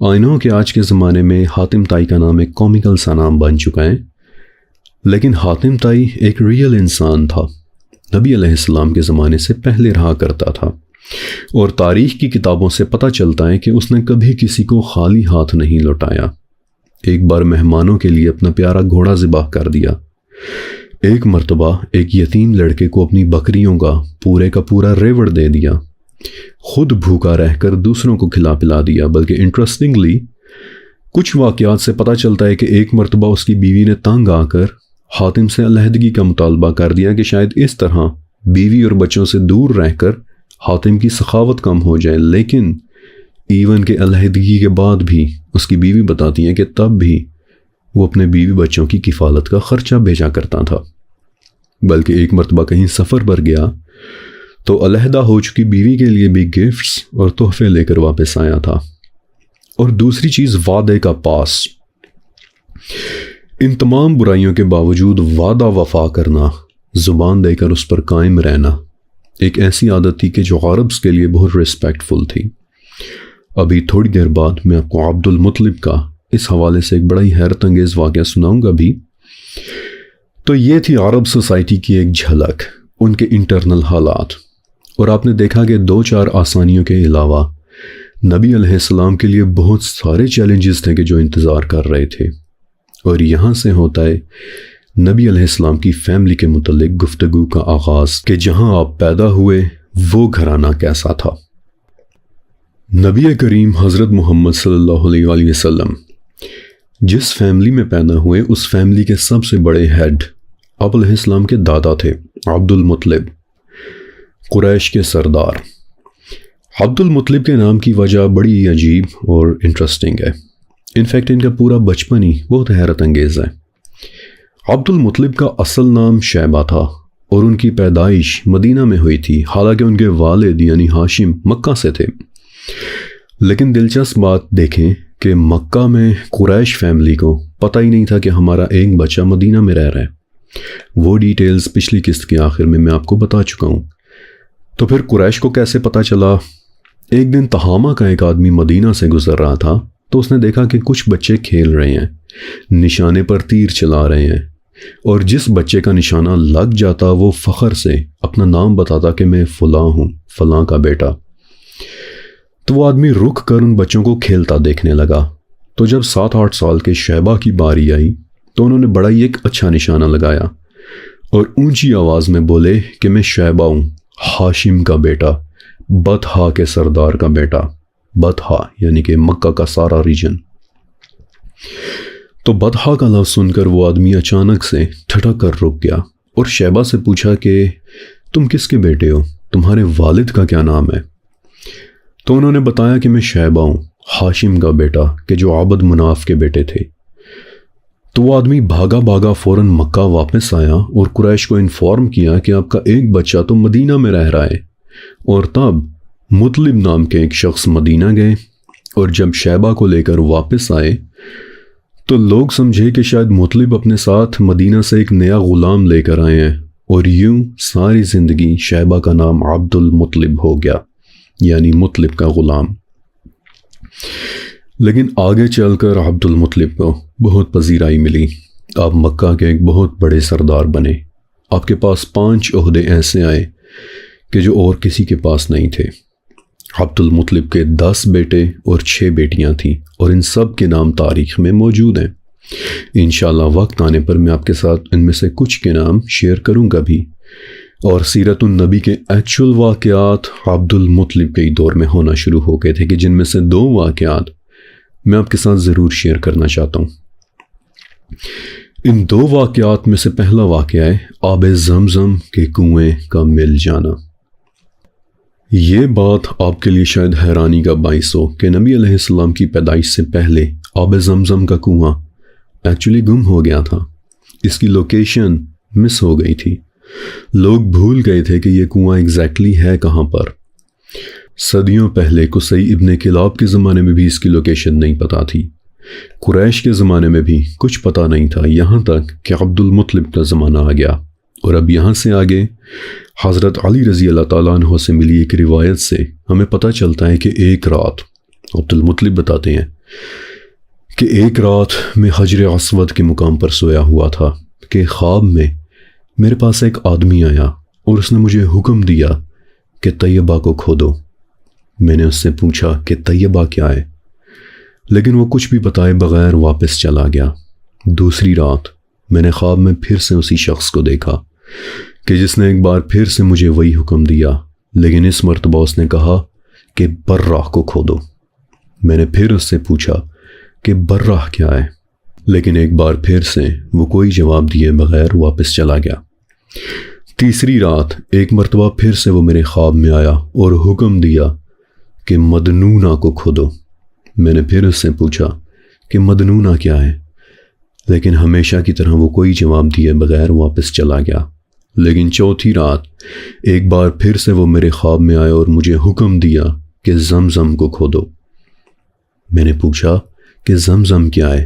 آئینوں کے آج کے زمانے میں حاتم طائی کا نام ایک کومیکل سا نام بن چکا ہے، لیکن حاتم طائی ایک ریئل انسان تھا، نبی علیہ السلام کے زمانے سے پہلے رہا کرتا تھا، اور تاریخ کی کتابوں سے پتہ چلتا ہے کہ اس نے کبھی کسی کو خالی ہاتھ نہیں لوٹایا۔ ایک بار مہمانوں کے لیے اپنا پیارا گھوڑا ذبح کر دیا۔ ایک مرتبہ ایک یتیم لڑکے کو اپنی بکریوں کا پورا ریوڑ دے دیا، خود بھوکا رہ کر دوسروں کو کھلا پلا دیا۔ بلکہ انٹرسٹنگلی کچھ واقعات سے پتہ چلتا ہے کہ ایک مرتبہ اس کی بیوی نے تنگ آ کر حاتم سے علیحدگی کا مطالبہ کر دیا کہ شاید اس طرح بیوی اور بچوں سے دور رہ کر حاتم کی سخاوت کم ہو جائے، لیکن ایون کہ علیحدگی کے بعد بھی اس کی بیوی بتاتی ہے کہ تب بھی وہ اپنے بیوی بچوں کی کفالت کا خرچہ بھیجا کرتا تھا۔ بلکہ ایک مرتبہ کہیں سفر پر گیا تو علیحدہ ہو چکی بیوی کے لیے بھی گفٹس اور تحفے لے کر واپس آیا تھا۔ اور دوسری چیز وعدے کا پاس۔ ان تمام برائیوں کے باوجود وعدہ وفا کرنا، زبان دے کر اس پر قائم رہنا، ایک ایسی عادت تھی کہ جو عربز کے لیے بہت ریسپیکٹفل تھی۔ ابھی تھوڑی دیر بعد میں آپ کو عبد المطلب کا اس حوالے سے ایک بڑا ہی حیرت انگیز واقعہ سناؤں گا بھی۔ تو یہ تھی عرب سوسائٹی کی ایک جھلک، ان کے انٹرنل حالات۔ اور آپ نے دیکھا کہ 2-4 آسانیوں کے علاوہ نبی علیہ السلام کے لیے بہت سارے چیلنجز تھے کہ جو انتظار کر رہے تھے۔ اور یہاں سے ہوتا ہے نبی علیہ السلام کی فیملی کے متعلق گفتگو کا آغاز کہ جہاں آپ پیدا ہوئے وہ گھرانہ کیسا تھا۔ نبی کریم حضرت محمد صلی اللہ علیہ وآلہ وسلم جس فیملی میں پیدا ہوئے اس فیملی کے سب سے بڑے ہیڈ آپ علیہ السلام کے دادا تھے، عبد المطلب، قریش کے سردار۔ عبد المطلب کے نام کی وجہ بڑی عجیب اور انٹرسٹنگ ہے، انفیکٹ ان کا پورا بچپن ہی بہت حیرت انگیز ہے۔ عبد المطلب کا اصل نام شیبہ تھا اور ان کی پیدائش مدینہ میں ہوئی تھی، حالانکہ ان کے والد یعنی ہاشم مکہ سے تھے۔ لیکن دلچسپ بات دیکھیں کہ مکہ میں قریش فیملی کو پتہ ہی نہیں تھا کہ ہمارا ایک بچہ مدینہ میں رہ رہا ہے۔ وہ ڈیٹیلز پچھلی قسط کے آخر میں آپ کو بتا چکا ہوں۔ تو پھر قریش کو کیسے پتہ چلا؟ ایک دن تہامہ کا ایک آدمی مدینہ سے گزر رہا تھا تو اس نے دیکھا کہ کچھ بچے کھیل رہے ہیں، نشانے پر تیر چلا رہے ہیں، اور جس بچے کا نشانہ لگ جاتا وہ فخر سے اپنا نام بتاتا کہ میں فلاں ہوں، فلاں کا بیٹا۔ تو وہ آدمی رک کر ان بچوں کو کھیلتا دیکھنے لگا۔ تو جب 7-8 سال کے شیبہ کی باری آئی تو انہوں نے بڑا ہی ایک اچھا نشانہ لگایا اور اونچی آواز میں بولے کہ میں شیبہ ہوں، ہاشم کا بیٹا، بطحا کے سردار کا بیٹا۔ بطحا یعنی کہ مکہ کا سارا ریجن۔ تو بطحا کا لفظ سن کر وہ آدمی اچانک سے ٹھٹک کر رک گیا اور شیبہ سے پوچھا کہ تم کس کے بیٹے ہو؟ تمہارے والد کا کیا نام ہے؟ تو انہوں نے بتایا کہ میں شیبہ ہوں، ہاشم کا بیٹا، کہ جو عبد مناف کے بیٹے تھے۔ تو وہ آدمی بھاگا فوراً مکہ واپس آیا اور قریش کو انفارم کیا کہ آپ کا ایک بچہ تو مدینہ میں رہ رہا ہے۔ اور تب مطلب نام کے ایک شخص مدینہ گئے اور جب شیبہ کو لے کر واپس آئے تو لوگ سمجھے کہ شاید مطلب اپنے ساتھ مدینہ سے ایک نیا غلام لے کر آئے ہیں، اور یوں ساری زندگی شیبہ کا نام عبد المطلب ہو گیا، یعنی مطلب کا غلام۔ لیکن آگے چل کر عبد المطلب کو بہت پذیرائی ملی، آپ مکہ کے ایک بہت بڑے سردار بنے۔ آپ کے پاس 5 عہدے ایسے آئے کہ جو اور کسی کے پاس نہیں تھے۔ عبد المطلب کے 10 بیٹے اور 6 بیٹیاں تھیں، اور ان سب کے نام تاریخ میں موجود ہیں۔ انشاءاللہ وقت آنے پر میں آپ کے ساتھ ان میں سے کچھ کے نام شیئر کروں گا بھی۔ اور سیرت النبی کے ایکچول واقعات عبد المطلب کے دور میں ہونا شروع ہو گئے تھے، کہ جن میں سے 2 واقعات میں آپ کے ساتھ ضرور شیئر کرنا چاہتا ہوں۔ ان 2 واقعات میں سے پہلا واقعہ ہے آب زمزم کے کنویں کا مل جانا۔ یہ بات آپ کے لیے شاید حیرانی کا باعث ہو کہ نبی علیہ السلام کی پیدائش سے پہلے آب زمزم کا کنواں ایکچولی گم ہو گیا تھا۔ اس کی لوکیشن مس ہو گئی تھی، لوگ بھول گئے تھے کہ یہ کنواں ایگزیکٹلی ہے کہاں پر۔ صدیوں پہلے قصی ابن کلاب کے زمانے میں بھی اس کی لوکیشن نہیں پتہ تھی، قریش کے زمانے میں بھی کچھ پتہ نہیں تھا، یہاں تک کہ عبد المطلب کا زمانہ آ گیا۔ اور اب یہاں سے آگے حضرت علی رضی اللہ تعالیٰ عنہ سے ملی ایک روایت سے ہمیں پتہ چلتا ہے کہ ایک رات عبد المطلب بتاتے ہیں کہ ایک رات میں حجر اسود کے مقام پر سویا ہوا تھا کہ خواب میں میرے پاس ایک آدمی آیا اور اس نے مجھے حکم دیا کہ طیبہ کو کھودو۔ میں نے اس سے پوچھا کہ طیبہ کیا ہے، لیکن وہ کچھ بھی بتائے بغیر واپس چلا گیا۔ دوسری رات میں نے خواب میں پھر سے اسی شخص کو دیکھا کہ جس نے ایک بار پھر سے مجھے وہی حکم دیا، لیکن اس مرتبہ اس نے کہا کہ برہ کو کھودو۔ میں نے پھر اس سے پوچھا کہ برہ کیا ہے، لیکن ایک بار پھر سے وہ کوئی جواب دیے بغیر واپس چلا گیا۔ تیسری رات ایک مرتبہ پھر سے وہ میرے خواب میں آیا اور حکم دیا کہ مدنونہ کو کھودو۔ میں نے پھر اس سے پوچھا کہ مدنونہ کیا ہے، لیکن ہمیشہ کی طرح وہ کوئی جواب دیے بغیر واپس چلا گیا۔ لیکن چوتھی رات ایک بار پھر سے وہ میرے خواب میں آیا اور مجھے حکم دیا کہ زمزم کو کھودو۔ میں نے پوچھا کہ زمزم کیا ہے،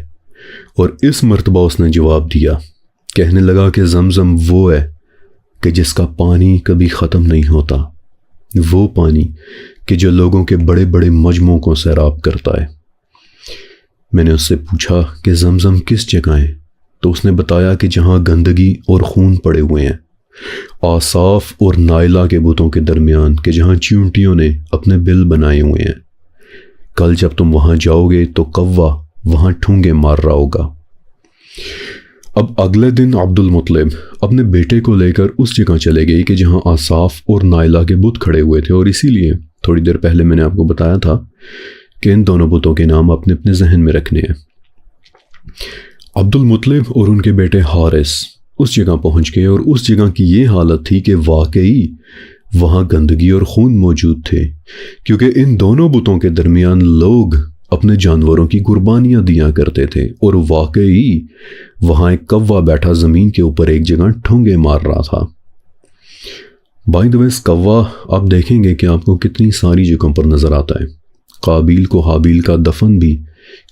اور اس مرتبہ اس نے جواب دیا، کہنے لگا کہ زمزم وہ ہے کہ جس کا پانی کبھی ختم نہیں ہوتا، وہ پانی کہ جو لوگوں کے بڑے بڑے مجمعوں کو سیراب کرتا ہے۔ میں نے اس سے پوچھا کہ زمزم کس جگہ ہے، تو اس نے بتایا کہ جہاں گندگی اور خون پڑے ہوئے ہیں، آصاف اور نائلہ کے بتوں کے درمیان، کہ جہاں چیونٹیوں نے اپنے بل بنائے ہوئے ہیں۔ کل جب تم وہاں جاؤ گے تو کوا وہاں ٹھونگے مار رہا ہوگا۔ اب اگلے دن عبد المطلب اپنے بیٹے کو لے کر اس جگہ چلے گئی کہ جہاں آصاف اور نائلہ کے بت کھڑے ہوئے تھے، اور اسی لیے تھوڑی دیر پہلے میں نے آپ کو بتایا تھا کہ ان دونوں بتوں کے نام اپنے اپنے ذہن میں رکھنے ہیں۔ عبد المطلب اور ان کے بیٹے حارث اس جگہ پہنچ گئے، اور اس جگہ کی یہ حالت تھی کہ واقعی وہاں گندگی اور خون موجود تھے، کیونکہ ان دونوں بتوں کے درمیان لوگ اپنے جانوروں کی قربانیاں دیا کرتے تھے، اور واقعی وہاں ایک کوا بیٹھا زمین کے اوپر ایک جگہ ٹھونگے مار رہا تھا۔ بائی دا وے اس کوا آپ دیکھیں گے کہ آپ کو کتنی ساری جگہوں پر نظر آتا ہے۔ قابیل کو حابیل کا دفن بھی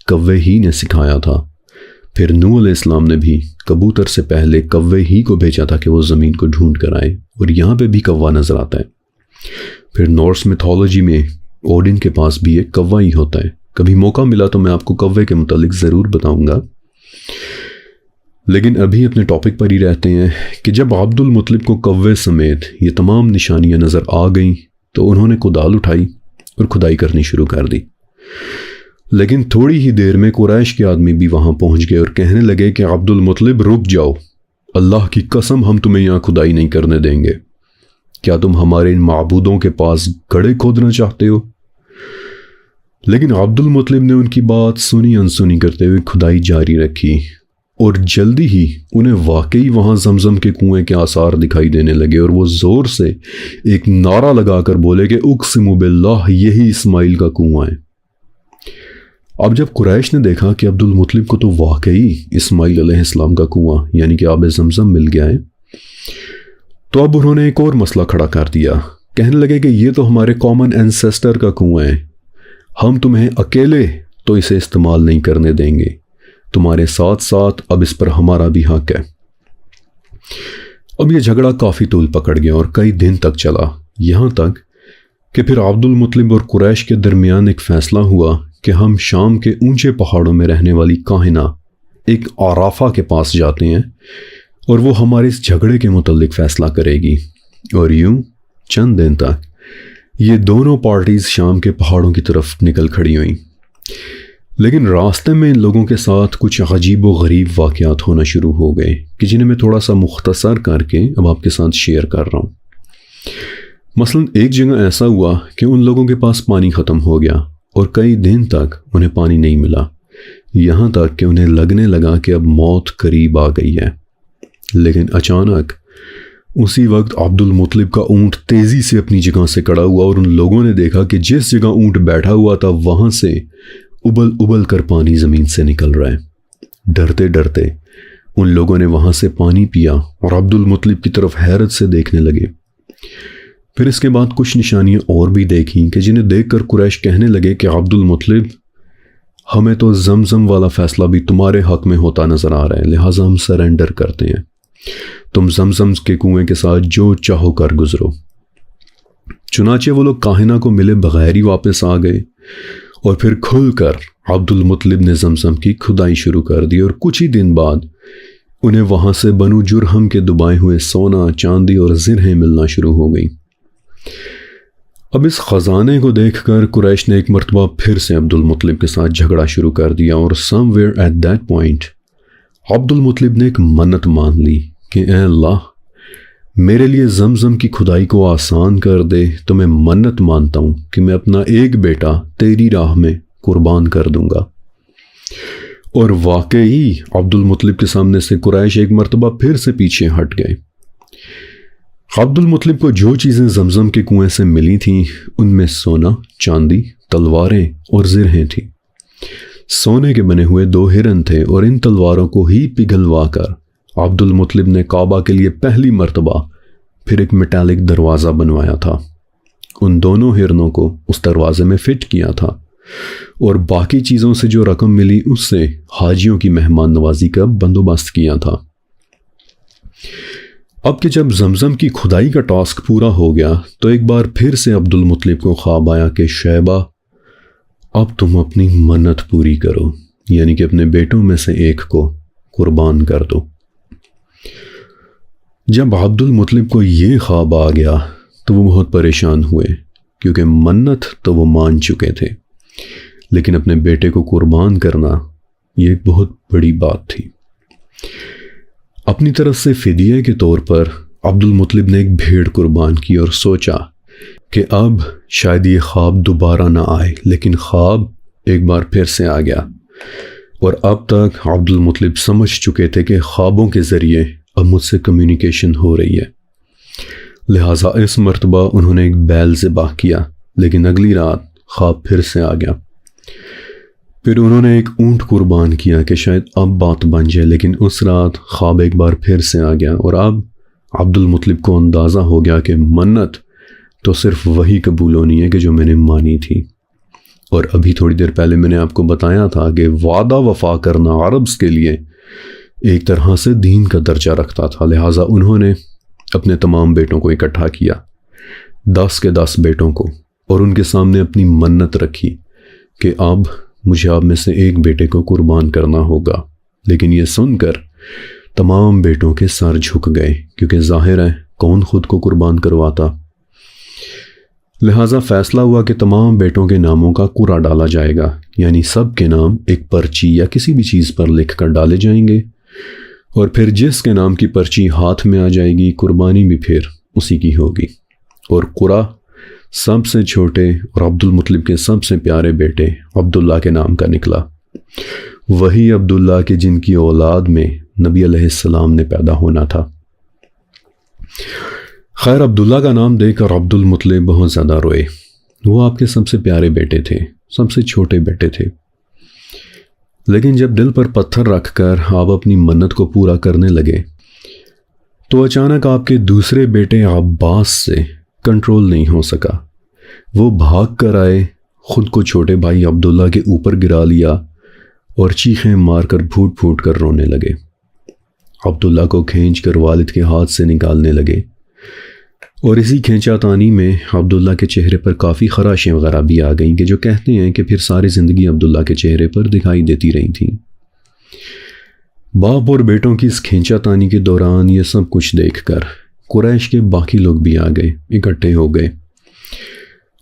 کوے ہی نے سکھایا تھا، پھر نوح علیہ السلام نے بھی کبوتر سے پہلے کوے ہی کو بھیجا تھا کہ وہ زمین کو ڈھونڈ کر آئے، اور یہاں پہ بھی کوا نظر آتا ہے۔ پھر نورس میتھولوجی میں اوڈن کے پاس بھی ایک کوا ہی ہوتا ہے۔ کبھی موقع ملا تو میں آپ کو کوے کے متعلق ضرور بتاؤں گا، لیکن ابھی اپنے ٹاپک پر ہی رہتے ہیں کہ جب عبد المطلب کو کوے سمیت یہ تمام نشانیاں نظر آ گئیں تو انہوں نے کدال اٹھائی اور کھدائی کرنی شروع کر دی۔ لیکن تھوڑی ہی دیر میں قریش کے آدمی بھی وہاں پہنچ گئے اور کہنے لگے کہ عبد المطلب رک جاؤ، اللہ کی قسم ہم تمہیں یہاں کھدائی نہیں کرنے دیں گے۔ کیا تم ہمارے ان معبودوں کے پاس گڑھے کھودنا چاہتے ہو؟ لیکن عبد المطلب نے ان کی بات سنی انسنی کرتے ہوئے کھدائی جاری رکھی، اور جلدی ہی انہیں واقعی وہاں زمزم کے کنویں کے آثار دکھائی دینے لگے، اور وہ زور سے ایک نعرہ لگا کر بولے کہ اقسم باللہ یہی اسماعیل کا کنواں ہے۔ اب جب قریش نے دیکھا کہ عبد المطلب کو تو واقعی اسماعیل علیہ السلام کا کنواں یعنی کہ آب زمزم مل گیا ہے، تو اب انہوں نے ایک اور مسئلہ کھڑا کر دیا۔ کہنے لگے کہ یہ تو ہمارے کامن اینسیسٹر کا کنواں ہے، ہم تمہیں اکیلے تو اسے استعمال نہیں کرنے دیں گے، تمہارے ساتھ ساتھ اب اس پر ہمارا بھی حق ہے۔ اب یہ جھگڑا کافی طول پکڑ گیا اور کئی دن تک چلا، یہاں تک کہ پھر عبد المطلب اور قریش کے درمیان ایک فیصلہ ہوا کہ ہم شام کے اونچے پہاڑوں میں رہنے والی کاہنہ ایک عرافہ کے پاس جاتے ہیں، اور وہ ہمارے اس جھگڑے کے متعلق فیصلہ کرے گی۔ اور یوں چند دن تک یہ دونوں پارٹیز شام کے پہاڑوں کی طرف نکل کھڑی ہوئیں، لیکن راستے میں ان لوگوں کے ساتھ کچھ عجیب و غریب واقعات ہونا شروع ہو گئے کہ جنہیں میں تھوڑا سا مختصر کر کے اب آپ کے ساتھ شیئر کر رہا ہوں۔ مثلا ایک جگہ ایسا ہوا کہ ان لوگوں کے پاس پانی ختم ہو گیا اور کئی دن تک انہیں پانی نہیں ملا، یہاں تک کہ انہیں لگنے لگا کہ اب موت قریب آ گئی ہے۔ لیکن اچانک اسی وقت عبد المطلب کا اونٹ تیزی سے اپنی جگہ سے کھڑا ہوا، اور ان لوگوں نے دیکھا کہ جس جگہ اونٹ بیٹھا ہوا تھا وہاں سے ابل ابل کر پانی زمین سے نکل رہا ہے۔ ڈرتے ڈرتے ان لوگوں نے وہاں سے پانی پیا اور عبد المطلب کی طرف حیرت سے دیکھنے لگے۔ پھر اس کے بعد کچھ نشانیاں اور بھی دیکھیں کہ جنہیں دیکھ کر قریش کہنے لگے کہ عبد المطلب ہمیں تو زمزم والا فیصلہ بھی تمہارے حق میں ہوتا نظر آ رہا ہے، لہٰذا ہم سرنڈر کرتے ہیں، تم زمزم کے کنویں کے ساتھ جو چاہو کر گزرو۔ چنانچہ وہ لوگ کاہنہ کو ملے بغیر ہی واپس آ گئے، اور پھر کھل کر عبد المطلب نے زمزم کی کھدائی شروع کر دی، اور کچھ ہی دن بعد انہیں وہاں سے بنو جرہم کے دبائے ہوئے سونا، چاندی اور زرہیں ملنا شروع ہو گئیں۔ اب اس خزانے کو دیکھ کر قریش نے ایک مرتبہ پھر سے عبد المطلب کے ساتھ جھگڑا شروع کر دیا، اور سم ویئر ایٹ دیٹ پوائنٹ عبد المطلب نے ایک منت مان لی کہ اے اللہ میرے لیے زمزم کی کھدائی کو آسان کر دے تو میں منت مانتا ہوں کہ میں اپنا ایک بیٹا تیری راہ میں قربان کر دوں گا۔ اور واقعی عبد المطلب کے سامنے سے قریش ایک مرتبہ پھر سے پیچھے ہٹ گئے۔ عبد المطلب کو جو چیزیں زمزم کے کنویں سے ملی تھیں ان میں سونا، چاندی، تلواریں اور زرہیں تھیں۔ سونے کے بنے ہوئے 2 ہرن تھے، اور ان تلواروں کو ہی پگھلوا کر عبد المطلب نے کعبہ کے لیے پہلی مرتبہ پھر ایک میٹالک دروازہ بنوایا تھا۔ ان دونوں ہرنوں کو اس دروازے میں فٹ کیا تھا، اور باقی چیزوں سے جو رقم ملی اس سے حاجیوں کی مہمان نوازی کا بندوبست کیا تھا۔ اب کہ جب زمزم کی کھدائی کا ٹاسک پورا ہو گیا تو ایک بار پھر سے عبد المطلب کو خواب آیا کہ شیبہ اب تم اپنی منت پوری کرو، یعنی کہ اپنے بیٹوں میں سے ایک کو قربان کر دو۔ جب عبد المطلب کو یہ خواب آ گیا تو وہ بہت پریشان ہوئے، کیونکہ منت تو وہ مان چکے تھے، لیکن اپنے بیٹے کو قربان کرنا یہ ایک بہت بڑی بات تھی۔ اپنی طرف سے فدیے کے طور پر عبد المطلب نے ایک بھیڑ قربان کی اور سوچا کہ اب شاید یہ خواب دوبارہ نہ آئے، لیکن خواب ایک بار پھر سے آ گیا، اور اب تک عبد المطلب سمجھ چکے تھے کہ خوابوں کے ذریعے اب مجھ سے کمیونیکیشن ہو رہی ہے، لہٰذا اس مرتبہ انہوں نے ایک بیل ذبح کیا، لیکن اگلی رات خواب پھر سے آ گیا۔ پھر انہوں نے ایک اونٹ قربان کیا کہ شاید اب بات بن جائے، لیکن اس رات خواب ایک بار پھر سے آ گیا، اور اب عبد المطلب کو اندازہ ہو گیا کہ منت تو صرف وہی قبول ہونی ہے کہ جو میں نے مانی تھی۔ اور ابھی تھوڑی دیر پہلے میں نے آپ کو بتایا تھا کہ وعدہ وفا کرنا عربز کے لیے ایک طرح سے دین کا درجہ رکھتا تھا، لہٰذا انہوں نے اپنے تمام بیٹوں کو اکٹھا کیا، 10 کے 10 بیٹوں کو، اور ان کے سامنے اپنی منت رکھی کہ اب مجھے آپ میں سے ایک بیٹے کو قربان کرنا ہوگا۔ لیکن یہ سن کر تمام بیٹوں کے سر جھک گئے، کیونکہ ظاہر ہے کون خود کو قربان کرواتا۔ لہٰذا فیصلہ ہوا کہ تمام بیٹوں کے ناموں کا قرعہ ڈالا جائے گا، یعنی سب کے نام ایک پرچی یا کسی بھی چیز پر لکھ کر ڈالے جائیں گے، اور پھر جس کے نام کی پرچی ہاتھ میں آ جائے گی قربانی بھی پھر اسی کی ہوگی۔ اور قرعہ سب سے چھوٹے اور عبد المطلب کے سب سے پیارے بیٹے عبداللہ کے نام کا نکلا، وہی عبداللہ کے جن کی اولاد میں نبی علیہ السلام نے پیدا ہونا تھا۔ خیر، عبداللہ کا نام دے کر عبد المطلب بہت زیادہ روئے، وہ آپ کے سب سے پیارے بیٹے تھے، سب سے چھوٹے بیٹے تھے، لیکن جب دل پر پتھر رکھ کر آپ اپنی منت کو پورا کرنے لگے تو اچانک آپ کے دوسرے بیٹے عباس سے کنٹرول نہیں ہو سکا، وہ بھاگ کر آئے، خود کو چھوٹے بھائی عبداللہ کے اوپر گرا لیا اور چیخیں مار کر پھوٹ پھوٹ کر رونے لگے۔ عبداللہ کو کھینچ کر والد کے ہاتھ سے نکالنے لگے، اور اسی کھینچا تانی میں عبداللہ کے چہرے پر کافی خراشیں وغیرہ بھی آ گئیں کہ جو کہتے ہیں کہ پھر ساری زندگی عبداللہ کے چہرے پر دکھائی دیتی رہی تھیں۔ باپ اور بیٹوں کی اس کھینچا تانی کے دوران یہ سب کچھ دیکھ کر قریش کے باقی لوگ بھی آ گئے، اکٹھے ہو گئے،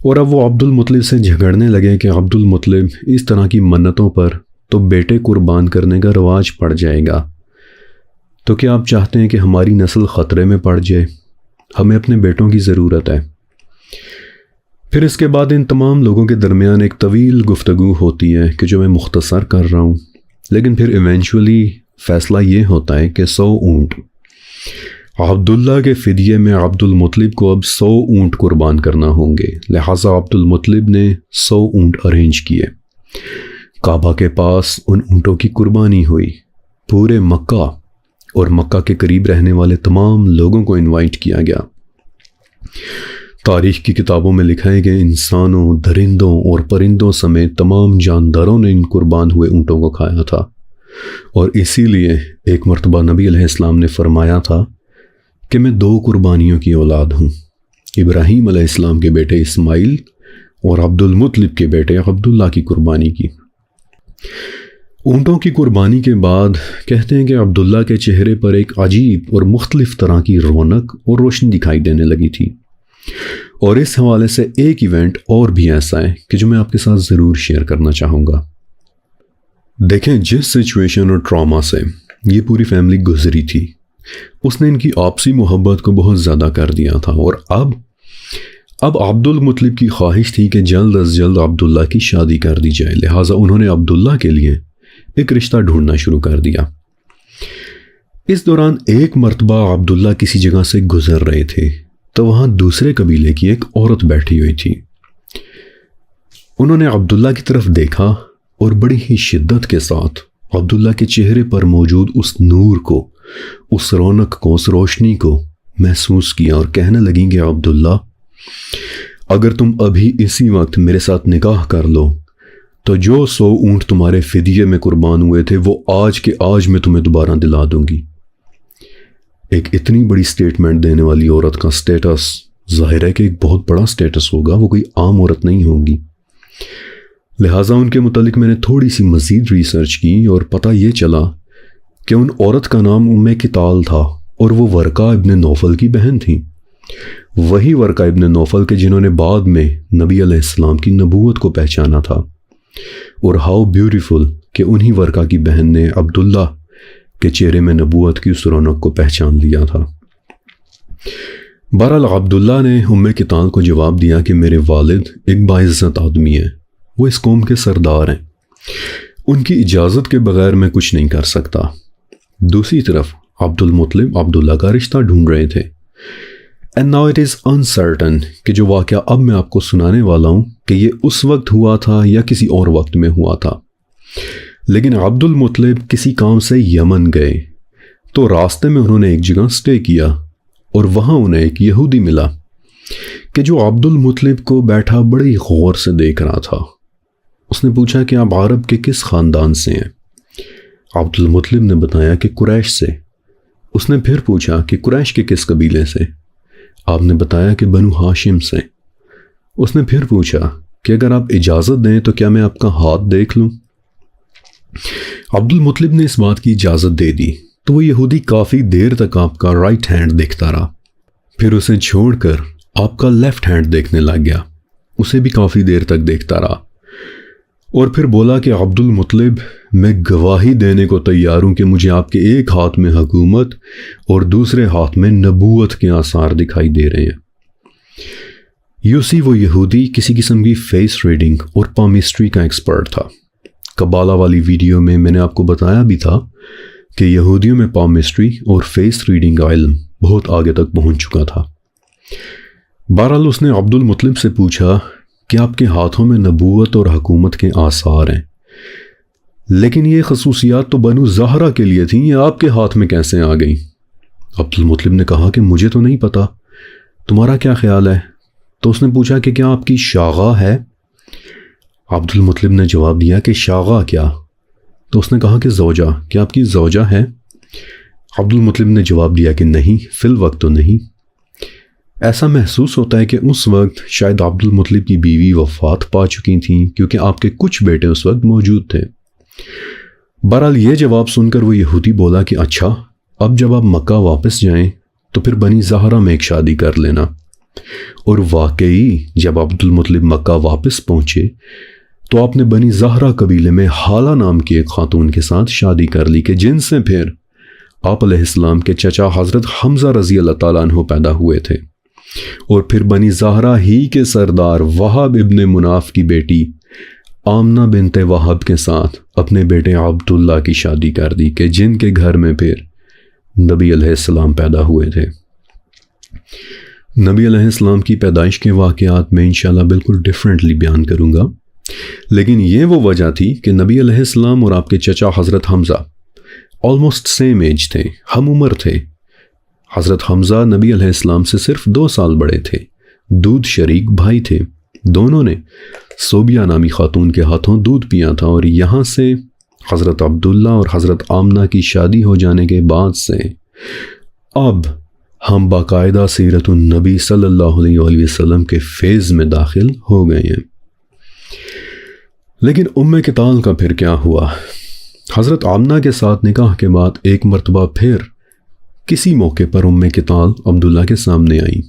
اور اب وہ عبد المطلب سے جھگڑنے لگے کہ عبد المطلب اس طرح کی منتوں پر تو بیٹے قربان کرنے کا رواج پڑ جائے گا، تو کیا آپ چاہتے ہیں کہ ہماری نسل خطرے میں پڑ جائے؟ ہمیں اپنے بیٹوں کی ضرورت ہے۔ پھر اس کے بعد ان تمام لوگوں کے درمیان ایک طویل گفتگو ہوتی ہے کہ جو میں مختصر کر رہا ہوں، لیکن پھر ایونچولی فیصلہ یہ ہوتا ہے کہ 100 اونٹ عبداللہ کے فدیے میں عبد المطلب کو اب 100 اونٹ قربان کرنا ہوں گے، لہٰذا عبد المطلب نے 100 اونٹ ارینج کیے۔ کعبہ کے پاس ان اونٹوں کی قربانی ہوئی، پورے مکہ اور مکہ کے قریب رہنے والے تمام لوگوں کو انوائٹ کیا گیا۔ تاریخ کی کتابوں میں لکھا ہے کہ انسانوں، درندوں اور پرندوں سمیت تمام جانداروں نے ان قربان ہوئے اونٹوں کو کھایا تھا، اور اسی لیے ایک مرتبہ نبی علیہ السلام نے فرمایا تھا کہ میں 2 قربانیوں کی اولاد ہوں، ابراہیم علیہ السلام کے بیٹے اسماعیل اور عبد المطلب کے بیٹے عبداللہ کی قربانی کی۔ اونٹوں کی قربانی کے بعد کہتے ہیں کہ عبداللہ کے چہرے پر ایک عجیب اور مختلف طرح کی رونق اور روشنی دکھائی دینے لگی تھی، اور اس حوالے سے ایک ایونٹ اور بھی ایسا ہے کہ جو میں آپ کے ساتھ ضرور شیئر کرنا چاہوں گا۔ دیکھیں، جس سچویشن اور ٹراما سے یہ پوری فیملی گزری تھی، اس نے ان کی آپسی محبت کو بہت زیادہ کر دیا تھا، اور اب عبد المطلب کی خواہش تھی کہ جلد از جلد عبداللہ کی شادی کر دی جائے، لہٰذا انہوں نے عبداللہ کے لیے ایک رشتہ ڈھونڈنا شروع کر دیا۔ اس دوران ایک مرتبہ عبداللہ کسی جگہ سے گزر رہے تھے تو وہاں دوسرے قبیلے کی ایک عورت بیٹھی ہوئی تھی۔ انہوں نے عبداللہ کی طرف دیکھا اور بڑی ہی شدت کے ساتھ عبداللہ کے چہرے پر موجود اس نور کو، اس رونق کو، اس روشنی کو محسوس کیا، اور کہنے لگیں کہ عبداللہ، اگر تم ابھی اسی وقت میرے ساتھ نکاح کر لو تو جو 100 اونٹ تمہارے فدیے میں قربان ہوئے تھے وہ آج کے آج میں تمہیں دوبارہ دلا دوں گی۔ ایک اتنی بڑی سٹیٹمنٹ دینے والی عورت کا سٹیٹس ظاہر ہے کہ ایک بہت بڑا سٹیٹس ہوگا، وہ کوئی عام عورت نہیں ہوگی۔ لہٰذا ان کے متعلق میں نے تھوڑی سی مزید ریسرچ کی اور پتہ یہ چلا کہ ان عورت کا نام کتال تھا، اور وہ ورقہ ابن نوفل کی بہن تھیں، وہی ورقہ ابن نوفل کے جنہوں نے بعد میں نبی علیہ السلام کی نبوت کو پہچانا تھا۔ اور ہاؤ بیوٹیفل کہ انہی ورقہ کی بہن نے عبداللہ کہ چہرے میں نبوت کی اس رونق کو پہچان لیا تھا۔ بہرحال عبداللہ نے کتال کو جواب دیا کہ میرے والد ایک باعزت آدمی ہیں، وہ اس قوم کے سردار ہیں، ان کی اجازت کے بغیر میں کچھ نہیں کر سکتا۔ دوسری طرف عبد المطلب عبداللہ کا رشتہ ڈھونڈ رہے تھے۔ And now it is uncertain کہ جو واقعہ اب میں آپ کو سنانے والا ہوں کہ یہ اس وقت ہوا تھا یا کسی اور وقت میں ہوا تھا، لیکن عبد المطلب کسی کام سے یمن گئے تو راستے میں انہوں نے ایک جگہ سٹے کیا اور وہاں انہیں ایک یہودی ملا کہ جو عبد المطلب کو بیٹھا بڑی غور سے دیکھ رہا تھا۔ اس نے پوچھا کہ آپ عرب کے کس خاندان سے ہیں؟ عبد المطلب نے بتایا کہ قریش سے۔ اس نے پھر پوچھا کہ قریش کے کس قبیلے سے؟ آپ نے بتایا کہ بنو ہاشم سے۔ اس نے پھر پوچھا کہ اگر آپ اجازت دیں تو کیا میں آپ کا ہاتھ دیکھ لوں؟ عبد المطلب نے اس بات کی اجازت دے دی تو وہ یہودی کافی دیر تک آپ کا رائٹ ہینڈ دیکھتا رہا، پھر اسے چھوڑ کر آپ کا لیفٹ ہینڈ دیکھنے لگ گیا، اسے بھی کافی دیر تک دیکھتا رہا، اور پھر بولا کہ عبد المطلب میں گواہی دینے کو تیار ہوں کہ مجھے آپ کے ایک ہاتھ میں حکومت اور دوسرے ہاتھ میں نبوت کے آثار دکھائی دے رہے ہیں۔ وہ یہودی کسی قسم کی فیس ریڈنگ اور پامسٹری کا ایکسپرٹ تھا۔ قبالہ والی ویڈیو میں نے آپ کو بتایا بھی تھا کہ یہودیوں میں پامسٹری اور فیس ریڈنگ کا علم بہت آگے تک پہنچ چکا تھا۔ بہرحال اس نے عبد المطلب سے پوچھا کہ آپ کے ہاتھوں میں نبوت اور حکومت کے آثار ہیں، لیکن یہ خصوصیات تو بنو زہرہ کے لیے تھیں، یہ آپ کے ہاتھ میں کیسے آ گئیں؟ عبد المطلب نے کہا کہ مجھے تو نہیں پتا، تمہارا کیا خیال ہے؟ تو اس نے پوچھا کہ کیا آپ کی شاغہ ہے؟ عبد المطلب نے جواب دیا کہ شاغہ کیا؟ تو اس نے کہا کہ زوجہ، کیا آپ کی زوجہ ہے؟ عبد المطلب نے جواب دیا کہ نہیں، فی الوقت تو نہیں۔ ایسا محسوس ہوتا ہے کہ اس وقت شاید عبد المطلب کی بیوی وفات پا چکی تھیں، کیونکہ آپ کے کچھ بیٹے اس وقت موجود تھے۔ بہرحال یہ جواب سن کر وہ یہودی بولا کہ اچھا، اب جب آپ مکہ واپس جائیں تو پھر بنی زہرہ میں ایک شادی کر لینا۔ اور واقعی جب عبد المطلب مکہ واپس پہنچے تو آپ نے بنی زہرہ قبیلے میں حالہ نام کی ایک خاتون کے ساتھ شادی کر لی کہ جن سے پھر آپ علیہ السلام کے چچا حضرت حمزہ رضی اللہ تعالیٰ عنہ پیدا ہوئے تھے، اور پھر بنی زہرہ ہی کے سردار وہب ابن مناف کی بیٹی آمنہ بنت وہب کے ساتھ اپنے بیٹے عبداللہ کی شادی کر دی کہ جن کے گھر میں پھر نبی علیہ السلام پیدا ہوئے تھے۔ نبی علیہ السلام کی پیدائش کے واقعات میں انشاءاللہ بالکل ڈیفرنٹلی بیان کروں گا، لیکن یہ وہ وجہ تھی کہ نبی علیہ السلام اور آپ کے چچا حضرت حمزہ آلموسٹ سیم ایج تھے، ہم عمر تھے۔ حضرت حمزہ نبی علیہ السلام سے صرف 2 سال بڑے تھے، دودھ شریک بھائی تھے۔ دونوں نے صوبیہ نامی خاتون کے ہاتھوں دودھ پیا تھا، اور یہاں سے حضرت عبداللہ اور حضرت آمنہ کی شادی ہو جانے کے بعد سے اب ہم باقاعدہ سیرت النبی صلی اللہ علیہ وآلہ وسلم کے فیض میں داخل ہو گئے ہیں۔ لیکن کتال کا پھر کیا ہوا؟ حضرت آمنہ کے ساتھ نکاح کے بعد ایک مرتبہ پھر کسی موقع پر کتال عبداللہ کے سامنے آئی،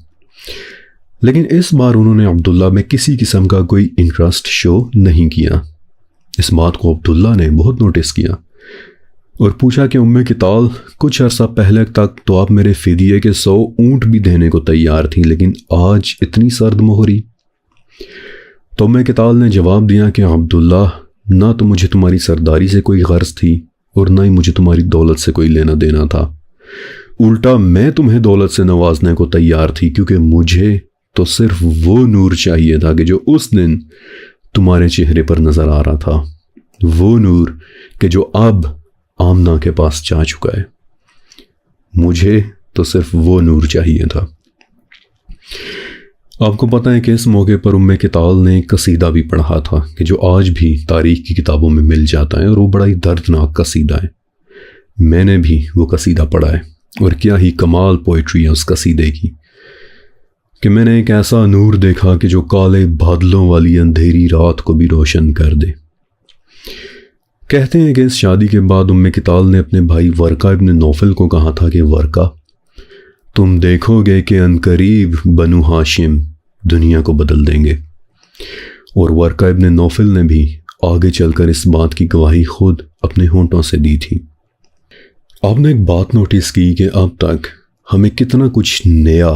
لیکن اس بار انہوں نے عبداللہ میں کسی قسم کا کوئی انٹرسٹ شو نہیں کیا۔ اس بات کو عبداللہ نے بہت نوٹس کیا اور پوچھا کہ کتال، کچھ عرصہ پہلے تک تو آپ میرے فدیے کے 100 اونٹ بھی دینے کو تیار تھی، لیکن آج اتنی سرد مہری؟ تو کتال نے جواب دیا کہ عبداللہ، نہ تو مجھے تمہاری سرداری سے کوئی غرض تھی اور نہ ہی مجھے تمہاری دولت سے کوئی لینا دینا تھا، الٹا میں تمہیں دولت سے نوازنے کو تیار تھی، کیونکہ مجھے تو صرف وہ نور چاہیے تھا کہ جو اس دن تمہارے چہرے پر نظر آ رہا تھا، وہ نور کہ جو اب آمنہ کے پاس جا چکا ہے۔ مجھے تو صرف وہ نور چاہیے تھا۔ آپ کو پتہ ہے کہ اس موقع پر کتال نے ایک قصیدہ بھی پڑھا تھا کہ جو آج بھی تاریخ کی کتابوں میں مل جاتا ہے، اور وہ بڑا ہی دردناک قصیدہ ہے۔ میں نے بھی وہ قصیدہ پڑھا ہے، اور کیا ہی کمال پوئٹری ہے اس قصیدے کی کہ میں نے ایک ایسا نور دیکھا کہ جو کالے بادلوں والی اندھیری رات کو بھی روشن کر دے۔ کہتے ہیں کہ اس شادی کے بعد کتال نے اپنے بھائی ورقہ ابن نوفل کو کہا تھا کہ ورقہ، تم دیکھو گے کہ عنقریب بنو ہاشم دنیا کو بدل دیں گے۔ اور ورقہ ابن نوفل نے بھی آگے چل کر اس بات کی گواہی خود اپنے ہونٹوں سے دی تھی۔ آپ نے ایک بات نوٹس کی کہ اب تک ہمیں کتنا کچھ نیا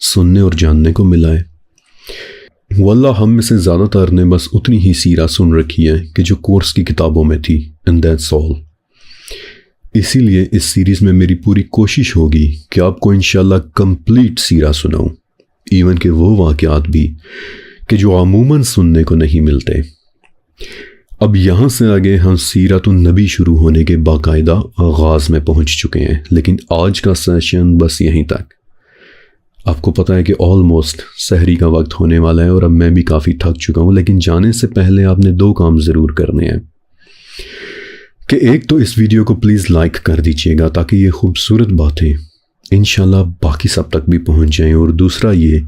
سننے اور جاننے کو ملا ہے۔ واللہ ہم میں سے زیادہ تر نے بس اتنی ہی سیرہ سن رکھی ہے کہ جو کورس کی کتابوں میں تھی، and that's all۔ اسی لیے اس سیریز میں میری پوری کوشش ہوگی کہ آپ کو انشاءاللہ کمپلیٹ سیرہ سناؤں، ایون کہ وہ واقعات بھی کہ جو عموماً سننے کو نہیں ملتے۔ اب یہاں سے آگے ہم سیرت النبی شروع ہونے کے باقاعدہ آغاز میں پہنچ چکے ہیں، لیکن آج کا سیشن بس یہیں تک۔ آپ کو پتہ ہے کہ آلموسٹ سحری کا وقت ہونے والا ہے اور اب میں بھی کافی تھک چکا ہوں، لیکن جانے سے پہلے آپ نے 2 کام ضرور کرنے ہیں کہ ایک تو اس ویڈیو کو پلیز لائک کر دیجیے گا تاکہ یہ خوبصورت باتیں انشاءاللہ باقی سب تک بھی پہنچ جائیں، اور دوسرا یہ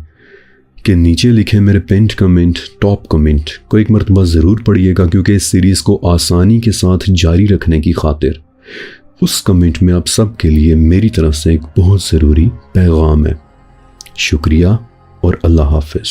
کہ نیچے لکھے میرے پینٹ کمنٹ، ٹاپ کمنٹ کو ایک مرتبہ ضرور پڑھیے گا، کیونکہ اس سیریز کو آسانی کے ساتھ جاری رکھنے کی خاطر اس کمنٹ میں آپ سب کے لیے میری طرف سے ایک بہت ضروری پیغام ہے۔ شکریہ اور اللہ حافظ۔